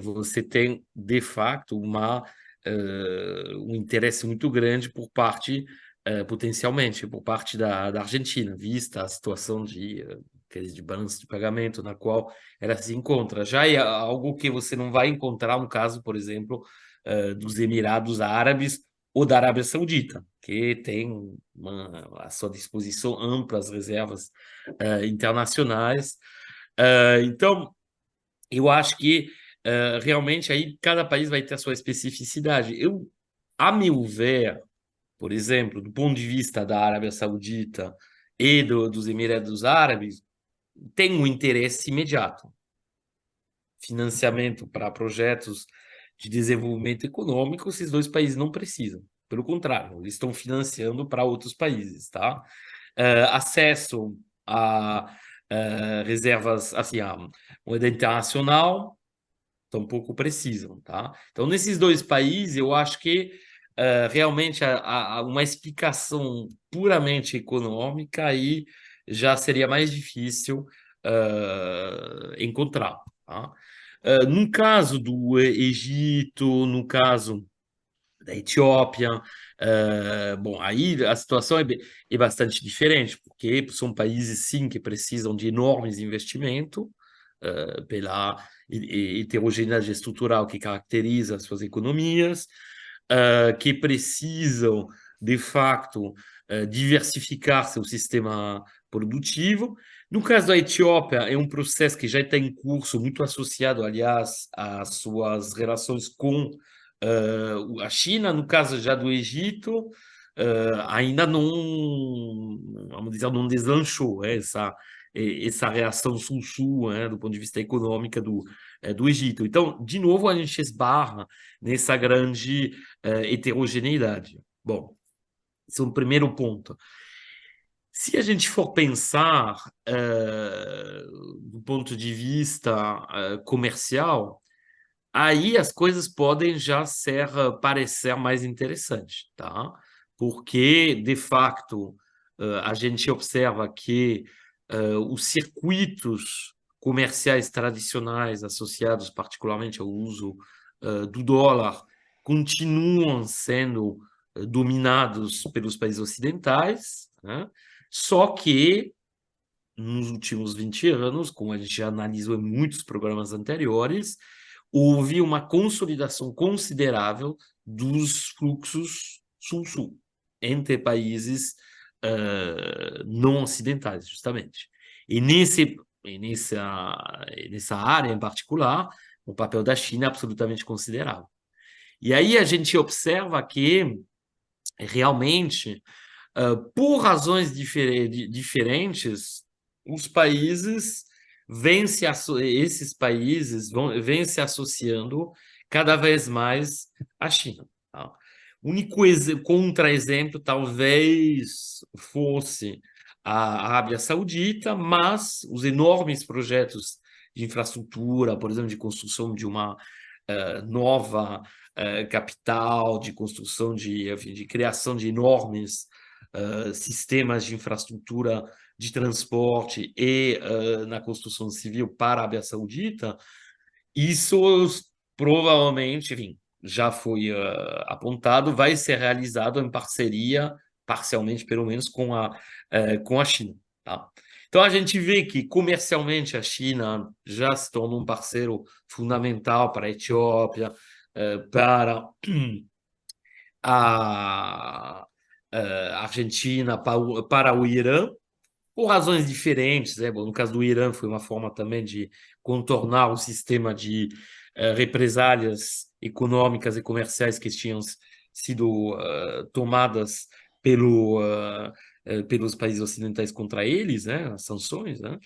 você tem, de fato, um interesse muito grande por parte, potencialmente, por parte da Argentina, vista a situação de crise de balanço de pagamento na qual ela se encontra. Já é algo que você não vai encontrar no caso, por exemplo, dos Emirados Árabes ou da Arábia Saudita, que tem à sua disposição amplas reservas internacionais. Então, eu acho que realmente aí cada país vai ter a sua especificidade. A meu ver, por exemplo, do ponto de vista da Arábia Saudita e dos Emirados Árabes, tem um interesse imediato. Financiamento para projetos de desenvolvimento econômico, esses dois países não precisam. Pelo contrário, eles estão financiando para outros países, tá? Acesso a reservas, assim, a moeda internacional, tampouco precisam, tá? Então, nesses dois países, eu acho que realmente uma explicação puramente econômica aí já seria mais difícil encontrar, tá? No caso do Egito, no caso da Etiópia, bom, aí a situação é bastante diferente, porque são países, sim, que precisam de enormes investimentos, pela heterogeneidade estrutural que caracteriza as suas economias, que precisam, de facto, diversificar seu sistema produtivo. No caso da Etiópia, é um processo que já está em curso, muito associado, aliás, às suas relações com a China. No caso já do Egito, ainda não, vamos dizer, não deslanchou essa reação sul-sul, do ponto de vista econômico do Egito. Então, de novo, a gente esbarra nessa grande heterogeneidade. Bom, esse é um primeiro ponto. Se a gente for pensar do ponto de vista comercial, aí as coisas podem já parecer mais interessantes, tá? Porque, de facto, a gente observa que os circuitos comerciais tradicionais associados particularmente ao uso do dólar continuam sendo dominados pelos países ocidentais, né? Só que nos últimos 20 anos, como a gente já analisou em muitos programas anteriores, houve uma consolidação considerável dos fluxos sul-sul entre países não ocidentais, justamente. E nessa área em particular, o papel da China é absolutamente considerável. E aí a gente observa que realmente, por razões diferentes, os países esses países vêm se associando cada vez mais à China, tá? O único contra-exemplo talvez fosse a Arábia Saudita, mas os enormes projetos de infraestrutura, por exemplo, de construção de uma nova capital, de construção enfim, de criação de enormes sistemas de infraestrutura de transporte e na construção civil para a Arábia Saudita, isso provavelmente, enfim, já foi apontado, vai ser realizado em parceria, parcialmente pelo menos, com a China, tá? Então a gente vê que comercialmente a China já se tornou um parceiro fundamental para a Etiópia, para a Argentina, para o Irã, por razões diferentes, né? Bom, no caso do Irã, foi uma forma também de contornar o sistema de represálias econômicas e comerciais que tinham sido tomadas pelos países ocidentais contra eles, né? As sanções, né?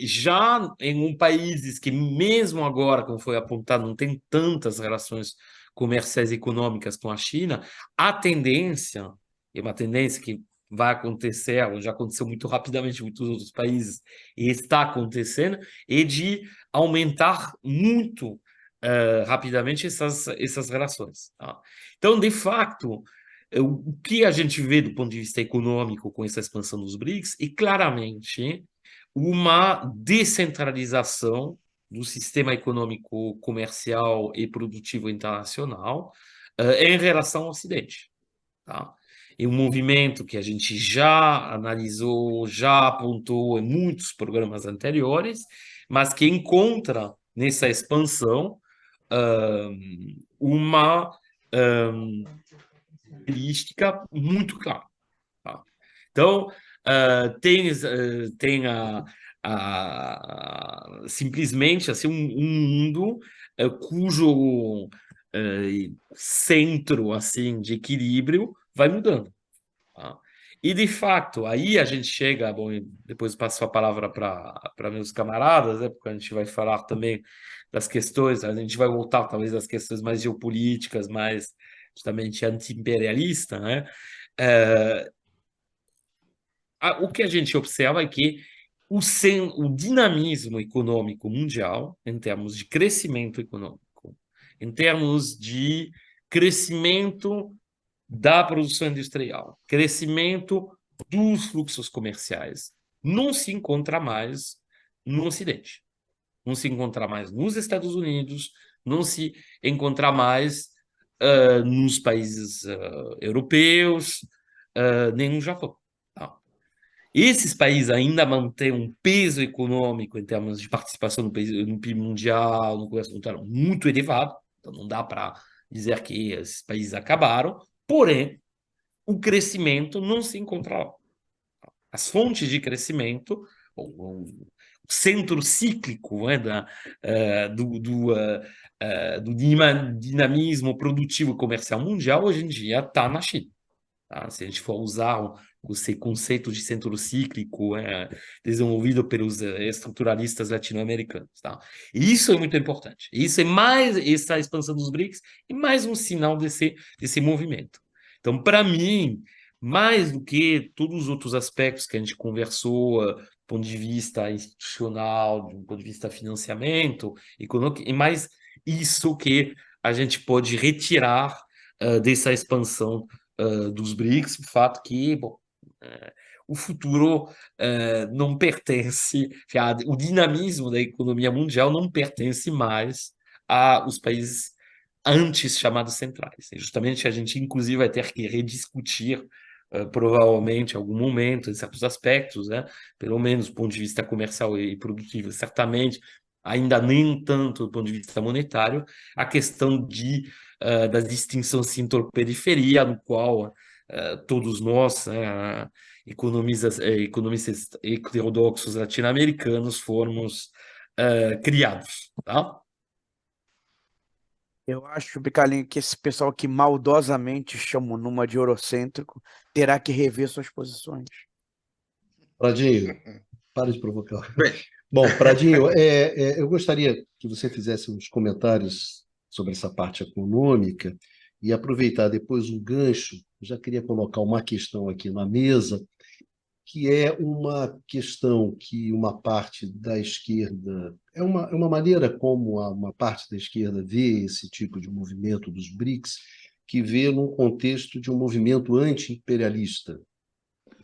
Já em países que, mesmo agora, como foi apontado, não tem tantas relações comerciais e econômicas com a China, a tendência, é uma tendência que vai acontecer, ou já aconteceu muito rapidamente em muitos outros países, e está acontecendo, é de aumentar muito rapidamente essas relações, tá? Então, de fato, o que a gente vê do ponto de vista econômico com essa expansão dos BRICS é claramente uma descentralização do sistema econômico, comercial e produtivo internacional em relação ao Ocidente, tá? É um movimento que a gente já analisou, já apontou em muitos programas anteriores, mas que encontra nessa expansão uma característica muito clara, tá? Então, tem simplesmente assim, um mundo cujo centro assim, de equilíbrio vai mudando, tá? E, de fato, aí a gente chega, bom, depois passo a palavra para meus camaradas, né, porque a gente vai falar também das questões, a gente vai voltar talvez às questões mais geopolíticas, mais justamente anti-imperialista, né? O que a gente observa é que o dinamismo econômico mundial, em termos de crescimento econômico, em termos de crescimento da produção industrial, crescimento dos fluxos comerciais, não se encontra mais no Ocidente. Não se encontra mais nos Estados Unidos, não se encontra mais nos países europeus, nem no Japão. Tá? Esses países ainda mantêm um peso econômico em termos de participação no PIB mundial, no comércio mundial, muito elevado. Então, não dá para dizer que esses países acabaram, porém, o crescimento não se encontra lá. As fontes de crescimento, o centro cíclico, né, do dinamismo produtivo comercial mundial, hoje em dia está na China. Tá? Se a gente for usar esse conceito de centro cíclico desenvolvido pelos estruturalistas latino-americanos. Tá? E isso é muito importante. Isso é mais, essa expansão dos BRICS é mais um sinal desse movimento. Então, para mim, mais do que todos os outros aspectos que a gente conversou, do ponto de vista institucional, do ponto de vista financiamento, econômico, é mais isso que a gente pode retirar dessa expansão dos BRICS, o fato que, bom, o futuro não pertence, o dinamismo da economia mundial não pertence mais aos países antes chamados centrais. E justamente a gente, inclusive, vai ter que rediscutir, provavelmente, em algum momento, em certos aspectos, né? Pelo menos do ponto de vista comercial e produtivo, certamente, ainda nem tanto do ponto de vista monetário, a questão da distinção cintor-periferia, no qual todos nós, economistas heterodoxos latino-americanos, fomos criados, tá? Eu acho, Bicalinho, que esse pessoal que maldosamente chama o Numa de eurocêntrico terá que rever suas posições. Pradinho, para de provocar. Bem, Bom, Pradinho, eu gostaria que você fizesse uns comentários sobre essa parte econômica e aproveitar depois um gancho. Eu já queria colocar uma questão aqui na mesa, que é uma questão que uma parte da esquerda, é uma maneira como uma parte da esquerda vê esse tipo de movimento dos BRICS, que vê num contexto de um movimento anti-imperialista.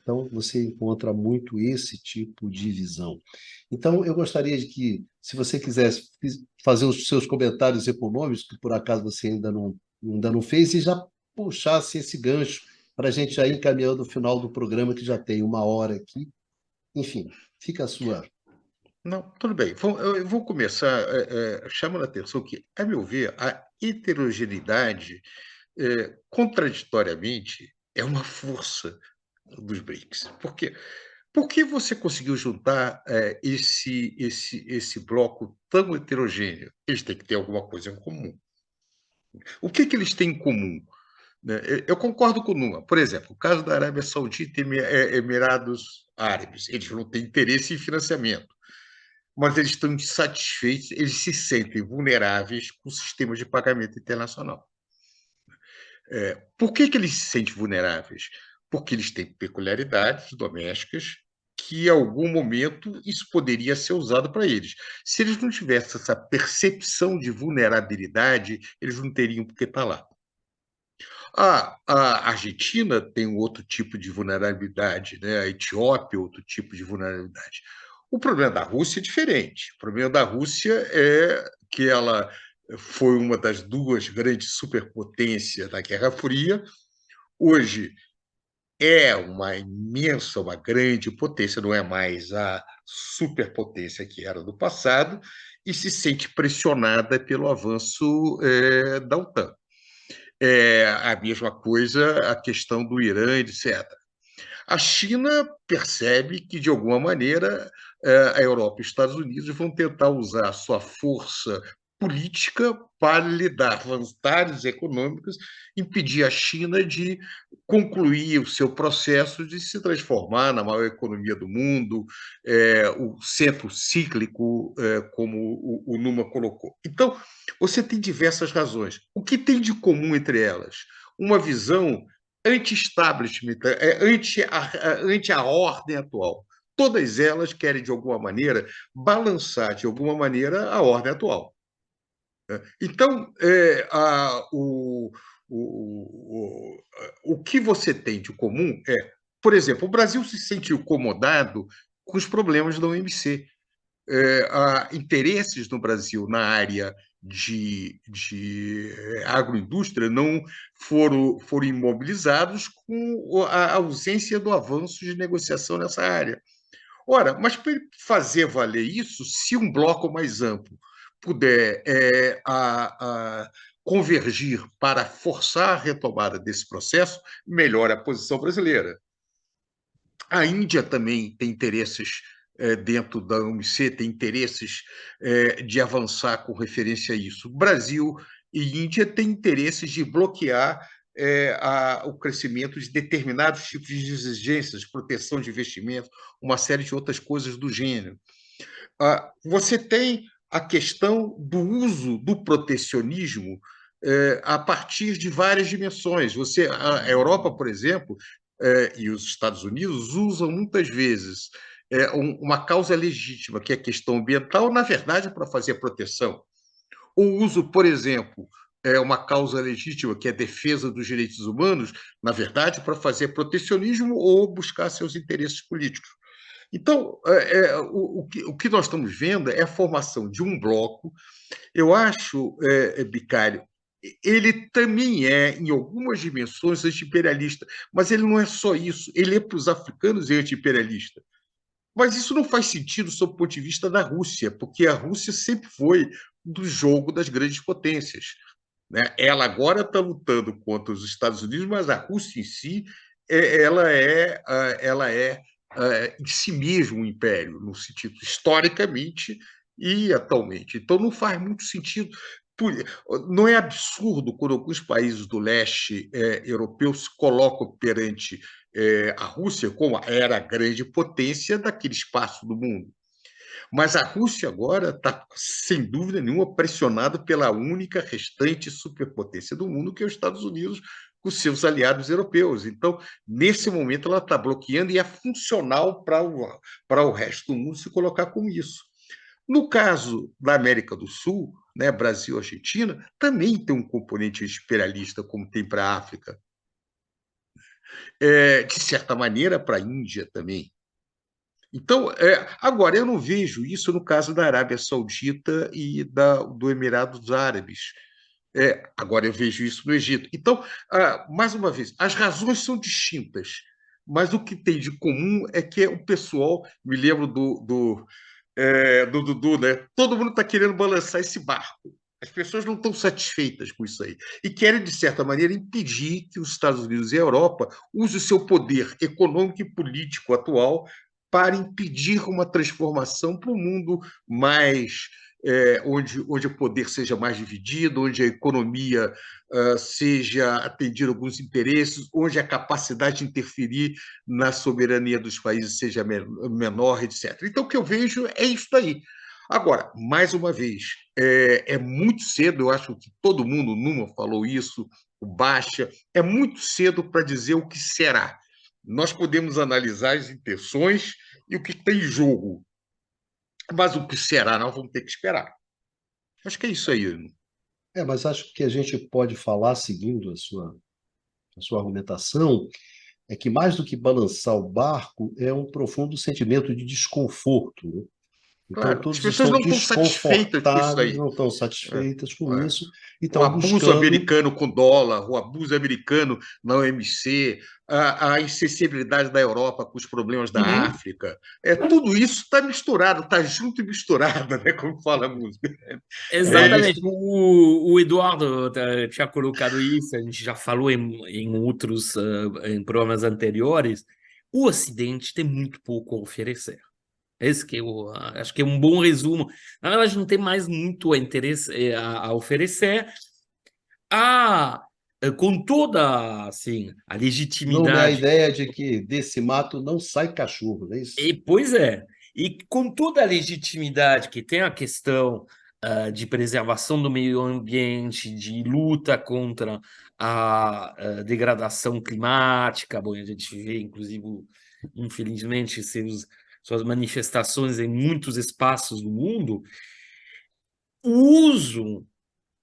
Então, você encontra muito esse tipo de visão. Então, eu gostaria de que, se você quisesse fazer os seus comentários econômicos, que por acaso você ainda não fez, e já puxasse esse gancho para a gente já ir encaminhando o final do programa, que já tem 1 hora aqui. Enfim, fica a sua. não, tudo bem. Eu vou começar chamando a atenção que, a meu ver, a heterogeneidade, contraditoriamente, é uma força dos BRICS. Por quê? Por que você conseguiu juntar esse bloco tão heterogêneo? Eles têm que ter alguma coisa em comum. O que eles têm em comum? Né? Eu concordo com o Numa. Por exemplo, o caso da Arábia Saudita e Emirados Árabes. Eles não têm interesse em financiamento, mas eles estão insatisfeitos, eles se sentem vulneráveis com o sistema de pagamento internacional. Por que eles se sentem vulneráveis? Porque eles têm peculiaridades domésticas que, em algum momento, isso poderia ser usado para eles. Se eles não tivessem essa percepção de vulnerabilidade, eles não teriam por que estar lá. A Argentina tem um outro tipo de vulnerabilidade, né? A Etiópia, outro tipo de vulnerabilidade. O problema da Rússia é diferente. O problema da Rússia é que ela foi uma das duas grandes superpotências da Guerra Fria. Hoje é uma imensa, uma grande potência, não é mais a superpotência que era no passado, e se sente pressionada pelo avanço da OTAN. A mesma coisa a questão do Irã, etc. A China percebe que, de alguma maneira, a Europa e os Estados Unidos vão tentar usar a sua força política para lhe dar vantagens econômicas, impedir a China de concluir o seu processo de se transformar na maior economia do mundo, o centro cíclico, como o Numa colocou. Então, você tem diversas razões. O que tem de comum entre elas? Uma visão anti-establishment, ante a ordem atual. todas elas querem, de alguma maneira, balançar, de alguma maneira, a ordem atual. Então, o que você tem de comum é, por exemplo, o Brasil se sentiu incomodado com os problemas da OMC. Há interesses no Brasil na área de agroindústria não foram imobilizados com a ausência do avanço de negociação nessa área. Ora, mas para fazer valer isso, se um bloco mais amplo puder convergir para forçar a retomada desse processo, melhora a posição brasileira. A Índia também tem interesses dentro da OMC, tem interesses de avançar com referência a isso. Brasil e Índia têm interesses de bloquear o crescimento de determinados tipos de exigências, proteção de investimentos, uma série de outras coisas do gênero. Você tem a questão do uso do protecionismo a partir de várias dimensões. A Europa, por exemplo, e os Estados Unidos usam muitas vezes uma causa legítima, que é a questão ambiental, na verdade, para fazer proteção. O uso, por exemplo, uma causa legítima, que é a defesa dos direitos humanos, na verdade, para fazer protecionismo ou buscar seus interesses políticos. Então, o que nós estamos vendo é a formação de um bloco. Eu acho, Bicário, ele também é, em algumas dimensões, anti-imperialista, mas ele não é só isso, ele é para os africanos anti-imperialista. Mas isso não faz sentido sob o ponto de vista da Rússia, porque a Rússia sempre foi do jogo das grandes potências, né? Ela agora está lutando contra os Estados Unidos, mas a Rússia em si, ela é em si mesmo um império, no sentido historicamente e atualmente. Então não faz muito sentido. Não é absurdo quando alguns países do leste europeu se colocam perante a Rússia como era a grande potência daquele espaço do mundo. Mas a Rússia agora está, sem dúvida nenhuma, pressionada pela única restante superpotência do mundo, que é os Estados Unidos, com seus aliados europeus. Então, nesse momento, ela está bloqueando e é funcional para o resto do mundo se colocar como isso. No caso da América do Sul, né, Brasil e Argentina, também tem um componente imperialista, como tem para a África. De certa maneira, para a Índia também. Então, agora, eu não vejo isso no caso da Arábia Saudita e do Emirados Árabes. Agora, eu vejo isso no Egito. Então, mais uma vez, as razões são distintas, mas o que tem de comum é que o pessoal, me lembro do Dudu, né? Todo mundo está querendo balançar esse barco. As pessoas não estão satisfeitas com isso aí. E querem, de certa maneira, impedir que os Estados Unidos e a Europa usem o seu poder econômico e político atual para impedir uma transformação para um mundo mais onde o poder seja mais dividido, onde a economia seja atendida a alguns interesses, onde a capacidade de interferir na soberania dos países seja menor, etc. Então, o que eu vejo é isso aí. Agora, mais uma vez, é muito cedo, eu acho que todo mundo, Numa falou isso, o Baixa, é muito cedo para dizer o que será. Nós podemos analisar as intenções e o que tem em jogo, mas o que será, nós vamos ter que esperar. Acho que é isso aí. Mas acho que a gente pode falar, seguindo a sua argumentação, é que mais do que balançar o barco, é um profundo sentimento de desconforto, né? Então, Claro, as todos pessoas estão não estão satisfeitas com isso desconfortáveis, aí. não estão satisfeitas com É. isso e O estão abuso buscando. americano com dólar, o abuso americano na OMC, a insensibilidade da Europa com os problemas da África, tudo isso está misturado, está junto e misturado, né, como fala a música. Exatamente. O Eduardo tinha colocado isso, a gente já falou em outros em programas anteriores. O Ocidente tem muito pouco a oferecer. Esse que eu acho que é um bom resumo. Na verdade, não tem mais muito a oferecer. Com toda assim, a Não é a legitimidade. ideia de que desse mato não sai cachorro, não é isso? Pois é, e com toda a legitimidade que tem a questão de preservação do meio ambiente, de luta contra a degradação climática, bom, a gente vê, inclusive, infelizmente, seus suas manifestações em muitos espaços do mundo, o uso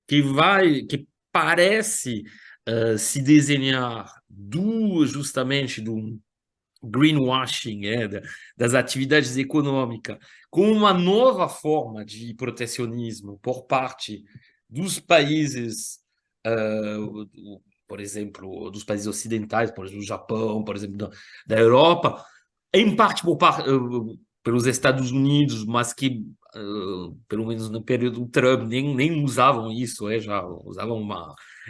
que parece se desenhar justamente do greenwashing, das atividades econômicas, com uma nova forma de protecionismo por parte dos países, por exemplo, dos países ocidentais, por exemplo, do Japão, por exemplo, da Europa, em parte pelos Estados Unidos, mas que, pelo menos no período do Trump, nem usavam isso, já usavam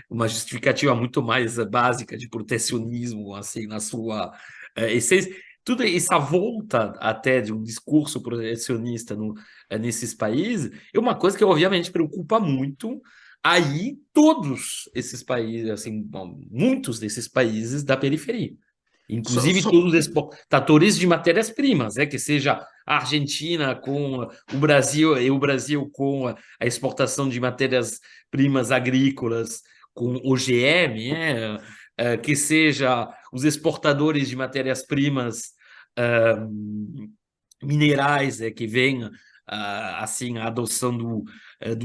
uma justificativa muito mais básica de protecionismo, assim, na sua essência. Tudo essa volta até de um discurso protecionista nesses países é uma coisa que, obviamente, preocupa muito aí todos esses países, assim, bom, muitos desses países da periferia. Só, Inclusive só- todos os exportadores de matérias-primas, que seja a Argentina com o Brasil e o Brasil com a exportação de matérias-primas agrícolas com OGM, que seja os exportadores de matérias-primas minerais, que vêm assim a adoção do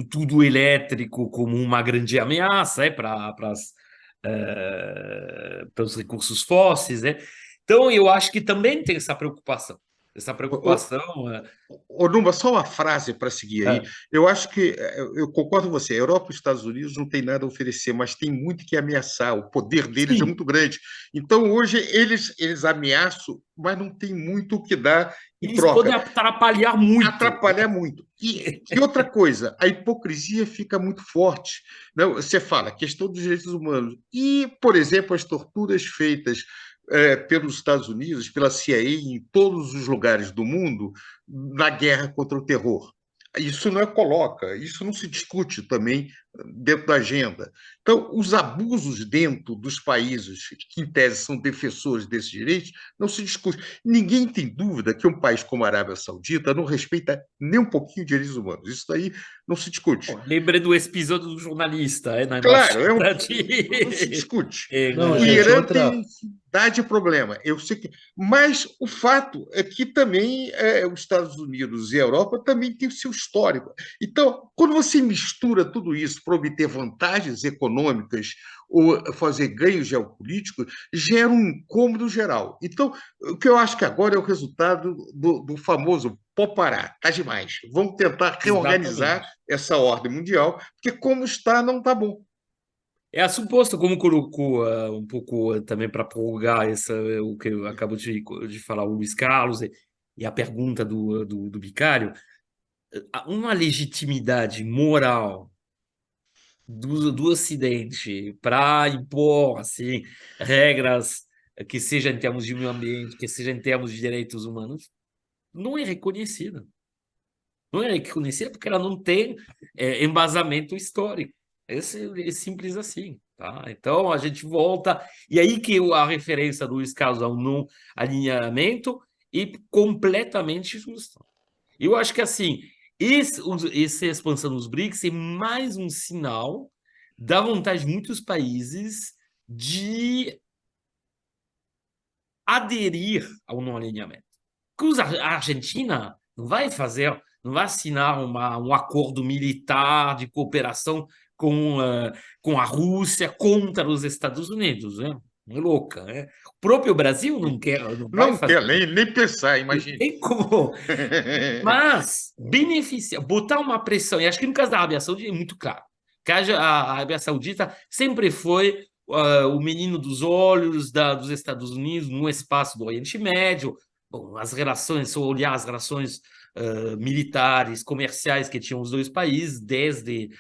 tudo elétrico como uma grande ameaça para pelos recursos fósseis, né? Então, eu acho que também tem essa preocupação. Essa ô, preocupação. Ô, Numa, só uma frase para seguir aí. Eu acho que eu concordo com você. A Europa e os Estados Unidos não têm nada a oferecer, mas tem muito que ameaçar. O poder deles é Sim, muito grande. Então, hoje, eles ameaçam, mas não tem muito o que dar em eles podem troca. atrapalhar muito. Atrapalhar muito. E outra coisa, a hipocrisia fica muito forte. Não, você fala, questão dos direitos humanos. E, por exemplo, as torturas feitas pelos Estados Unidos, pela CIA, em todos os lugares do mundo, na guerra contra o terror. Isso não coloca, isso não se discute também dentro da agenda. Então, os abusos dentro dos países que, em tese, são defensores desses direitos, não se discute. Ninguém tem dúvida que um país como a Arábia Saudita não respeita nem um pouquinho direitos humanos. Isso daí não se discute. Lembre do episódio do jornalista, na Claro, embaixada não se discute. Não, O gente, Irã outra. tem dá de problema. Eu sei que, mas o fato é que também os Estados Unidos e a Europa também têm o seu histórico. Então, quando você mistura tudo isso para obter vantagens econômicas ou fazer ganhos geopolíticos, gera um incômodo geral. Então, o que eu acho que agora é o resultado do famoso pode parar, está demais. Vamos tentar reorganizar Exatamente. essa ordem mundial, porque como está, não está bom. É a suposto, como colocou um pouco também para prorrogar o que eu acabo de falar o Luiz Carlos e a pergunta do Bicário, uma legitimidade moral do Ocidente para impor assim, regras que seja em termos de meio ambiente, que seja em termos de direitos humanos, não é reconhecida. Não é reconhecida porque ela não tem embasamento histórico. É simples assim. Tá? Então, a gente volta... E aí que a referência do Luiz Carlos ao não alinhamento e completamente justa. Eu acho que, assim, essa expansão dos BRICS é mais um sinal da vontade de muitos países de aderir ao não alinhamento. Porque a Argentina não vai assinar um acordo militar de cooperação com a Rússia contra os Estados Unidos, né? É louca, né? O próprio Brasil não quer, não vai Não fazer. quer nem pensar, Não imagine. tem como. Mas beneficiar, botar uma pressão, e acho que no caso da Arábia Saudita é muito claro, que a Arábia Saudita sempre foi o menino dos olhos dos Estados Unidos no espaço do Oriente Médio. Bom, as relações, se olhar as relações militares, comerciais que tinham os dois países desde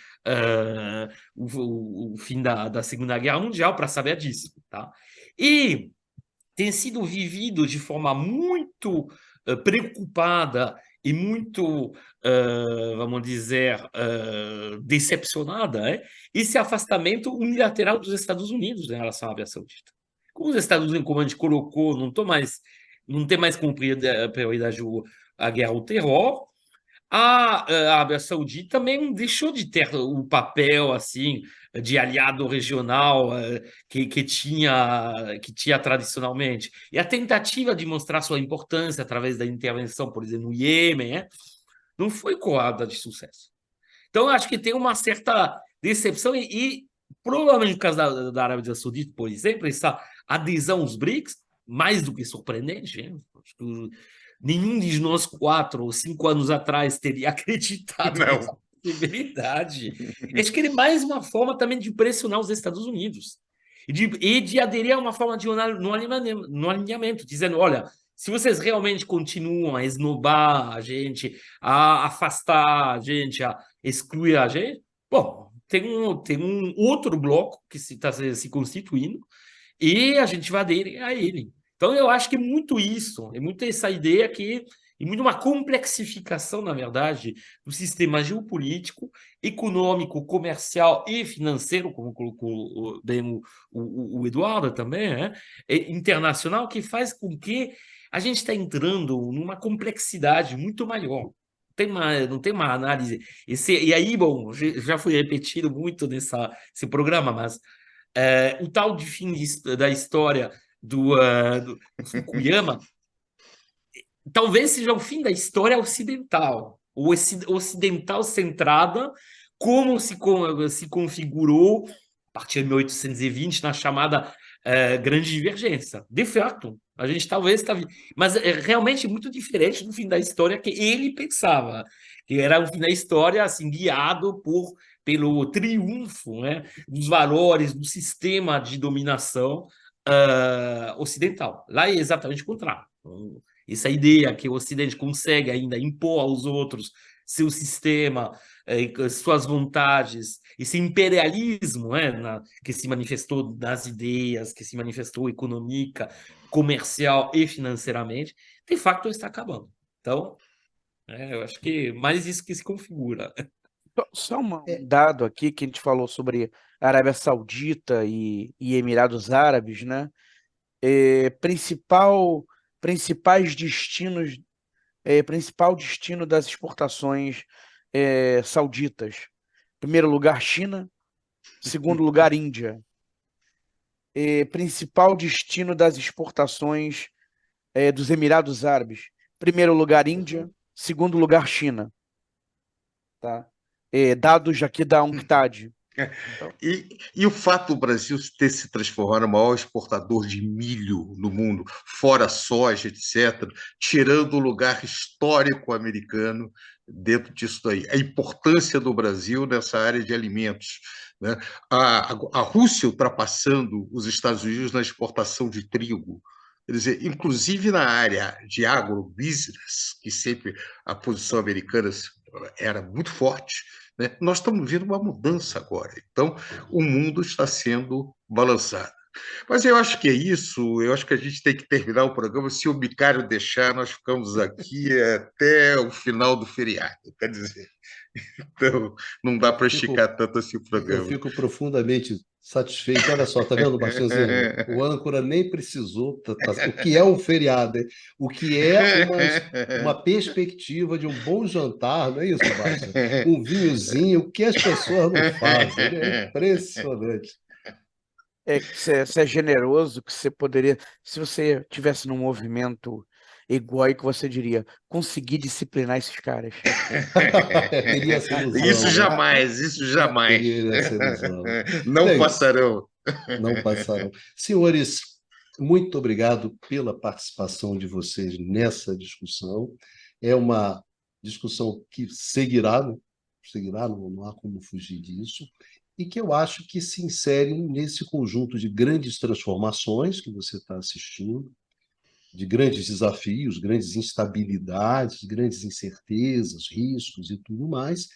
o fim da Segunda Guerra Mundial, para saber disso. Tá? E tem sido vivido de forma muito preocupada e muito, vamos dizer, decepcionada, esse afastamento unilateral dos Estados Unidos em relação à Arábia Saudita. Como os Estados Unidos, como a gente colocou, não tem mais como prioridade a guerra ao terror, A Arábia Saudita também deixou de ter o papel assim de aliado regional que tinha tradicionalmente. E a tentativa de mostrar sua importância através da intervenção, por exemplo, no Iêmen, não foi coada de sucesso. Então, eu acho que tem uma certa decepção e provavelmente no caso da Arábia Saudita, por exemplo, essa adesão aos BRICS, mais do que surpreendente, hein? Acho que nenhum de nós 4 ou 5 anos atrás teria acreditado nessa Não. possibilidade. Acho que ele é mais uma forma também de pressionar os Estados Unidos e de aderir a uma forma de no alinhamento, dizendo, olha, se vocês realmente continuam a esnobar a gente, a afastar a gente, a excluir a gente, bom, tem um outro bloco que está se constituindo e a gente vai aderir a ele. Então, eu acho que é muito isso, é muito essa ideia que e muito uma complexificação, na verdade, do sistema geopolítico, econômico, comercial e financeiro, como colocou bem o Eduardo também, né? Internacional, que faz com que a gente está entrando numa complexidade muito maior. Não tem uma análise. E aí, bom, já foi repetido muito nesse programa, mas o tal de fim da história do Fukuyama talvez seja o fim da história ocidental, ou ocidental centrada, como se configurou a partir de 1820 na chamada Grande Divergência. De fato, a gente talvez está. Mas é realmente muito diferente do fim da história que ele pensava, que era o fim da história assim, guiado pelo triunfo, né, dos valores do sistema de dominação ocidental. Lá é exatamente o contrário. Essa ideia que o Ocidente consegue ainda impor aos outros seu sistema, suas vontades, esse imperialismo, que se manifestou nas ideias, que se manifestou econômica, comercial e financeiramente, de fato está acabando. Então, eu acho que mais isso que se configura. Só um É, dado aqui que a gente falou sobre Arábia Saudita e Emirados Árabes, né? Principal, principais destinos, principal destino das exportações sauditas. Primeiro lugar, China. Segundo lugar, Índia. Principal destino das exportações dos Emirados Árabes. Primeiro lugar, Índia. Segundo lugar, China. Tá? Dados aqui da UNCTAD. Então, E o fato do Brasil ter se transformado no maior exportador de milho no mundo, fora soja, etc., tirando o lugar histórico americano dentro disso daí. A importância do Brasil nessa área de alimentos. Né? A Rússia ultrapassando os Estados Unidos na exportação de trigo. Quer dizer, inclusive na área de agrobusiness, que sempre a posição americana era muito forte, né? Nós estamos vendo uma mudança agora. Então, o mundo está sendo balançado. Mas eu acho que é isso. Eu acho que a gente tem que terminar o programa. Se o Bicário deixar, nós ficamos aqui até o final do feriado. Quer dizer, então não dá para fico, esticar tanto assim o eu programa. fico profundamente satisfeito. Olha só, tá vendo, Bastiãozinho? O âncora nem precisou. O que é um feriado? Hein? O que é uma perspectiva de um bom jantar, não é isso, Basta? Um vinhozinho, o que as pessoas não fazem, né? É impressionante. que você é generoso, que você poderia, se você tivesse num movimento egóico, você diria, consegui disciplinar esses caras. Teria essa Isso ilusão, né? jamais, isso jamais. Teria essa ilusão. Não Bem, passarão. não passaram. Senhores, muito obrigado pela participação de vocês nessa discussão. É uma discussão que seguirá, né? Seguirá, não há como fugir disso, e que eu acho que se insere nesse conjunto de grandes transformações que você está assistindo, de grandes desafios, grandes instabilidades, grandes incertezas, riscos e tudo mais.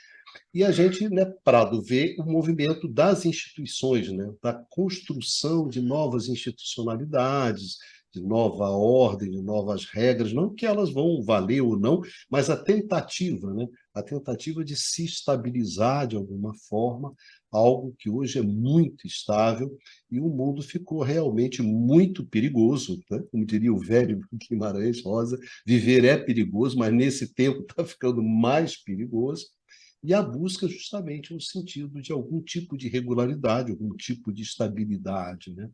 E a gente, né, Prado, vê o movimento das instituições, né, da construção de novas institucionalidades, de nova ordem, de novas regras, não que elas vão valer ou não, mas a tentativa, né? A tentativa de se estabilizar de alguma forma, algo que hoje é muito estável, e o mundo ficou realmente muito perigoso, né? Como diria o velho Guimarães Rosa, viver é perigoso, mas nesse tempo está ficando mais perigoso, e a busca justamente no sentido de algum tipo de regularidade, algum tipo de estabilidade, né?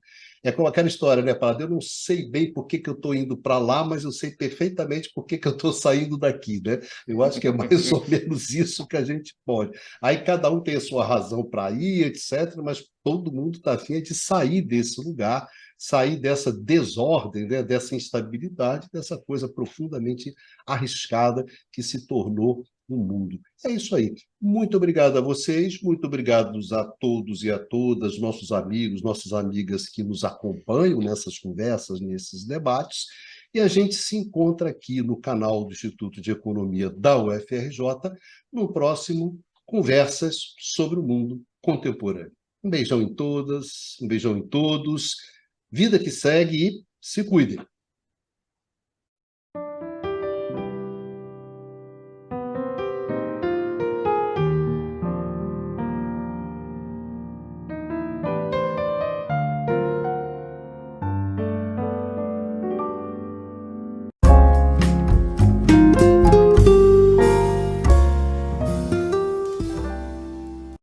É como aquela história, né, Parada? Eu não sei bem por que que eu estou indo para lá, mas eu sei perfeitamente por que que eu estou saindo daqui, né? Eu acho que é mais ou menos isso que a gente pode. Aí cada um tem a sua razão para ir, etc., mas todo mundo está afim de sair desse lugar, sair dessa desordem, né, dessa instabilidade, dessa coisa profundamente arriscada que se tornou o mundo. É isso aí. Muito obrigado a vocês, muito obrigado a todos e a todas, nossos amigos, nossas amigas que nos acompanham nessas conversas, nesses debates. E a gente se encontra aqui no canal do Instituto de Economia da UFRJ, no próximo Conversas sobre o Mundo Contemporâneo. Um beijão em todas, um beijão em todos. Vida que segue e se cuidem.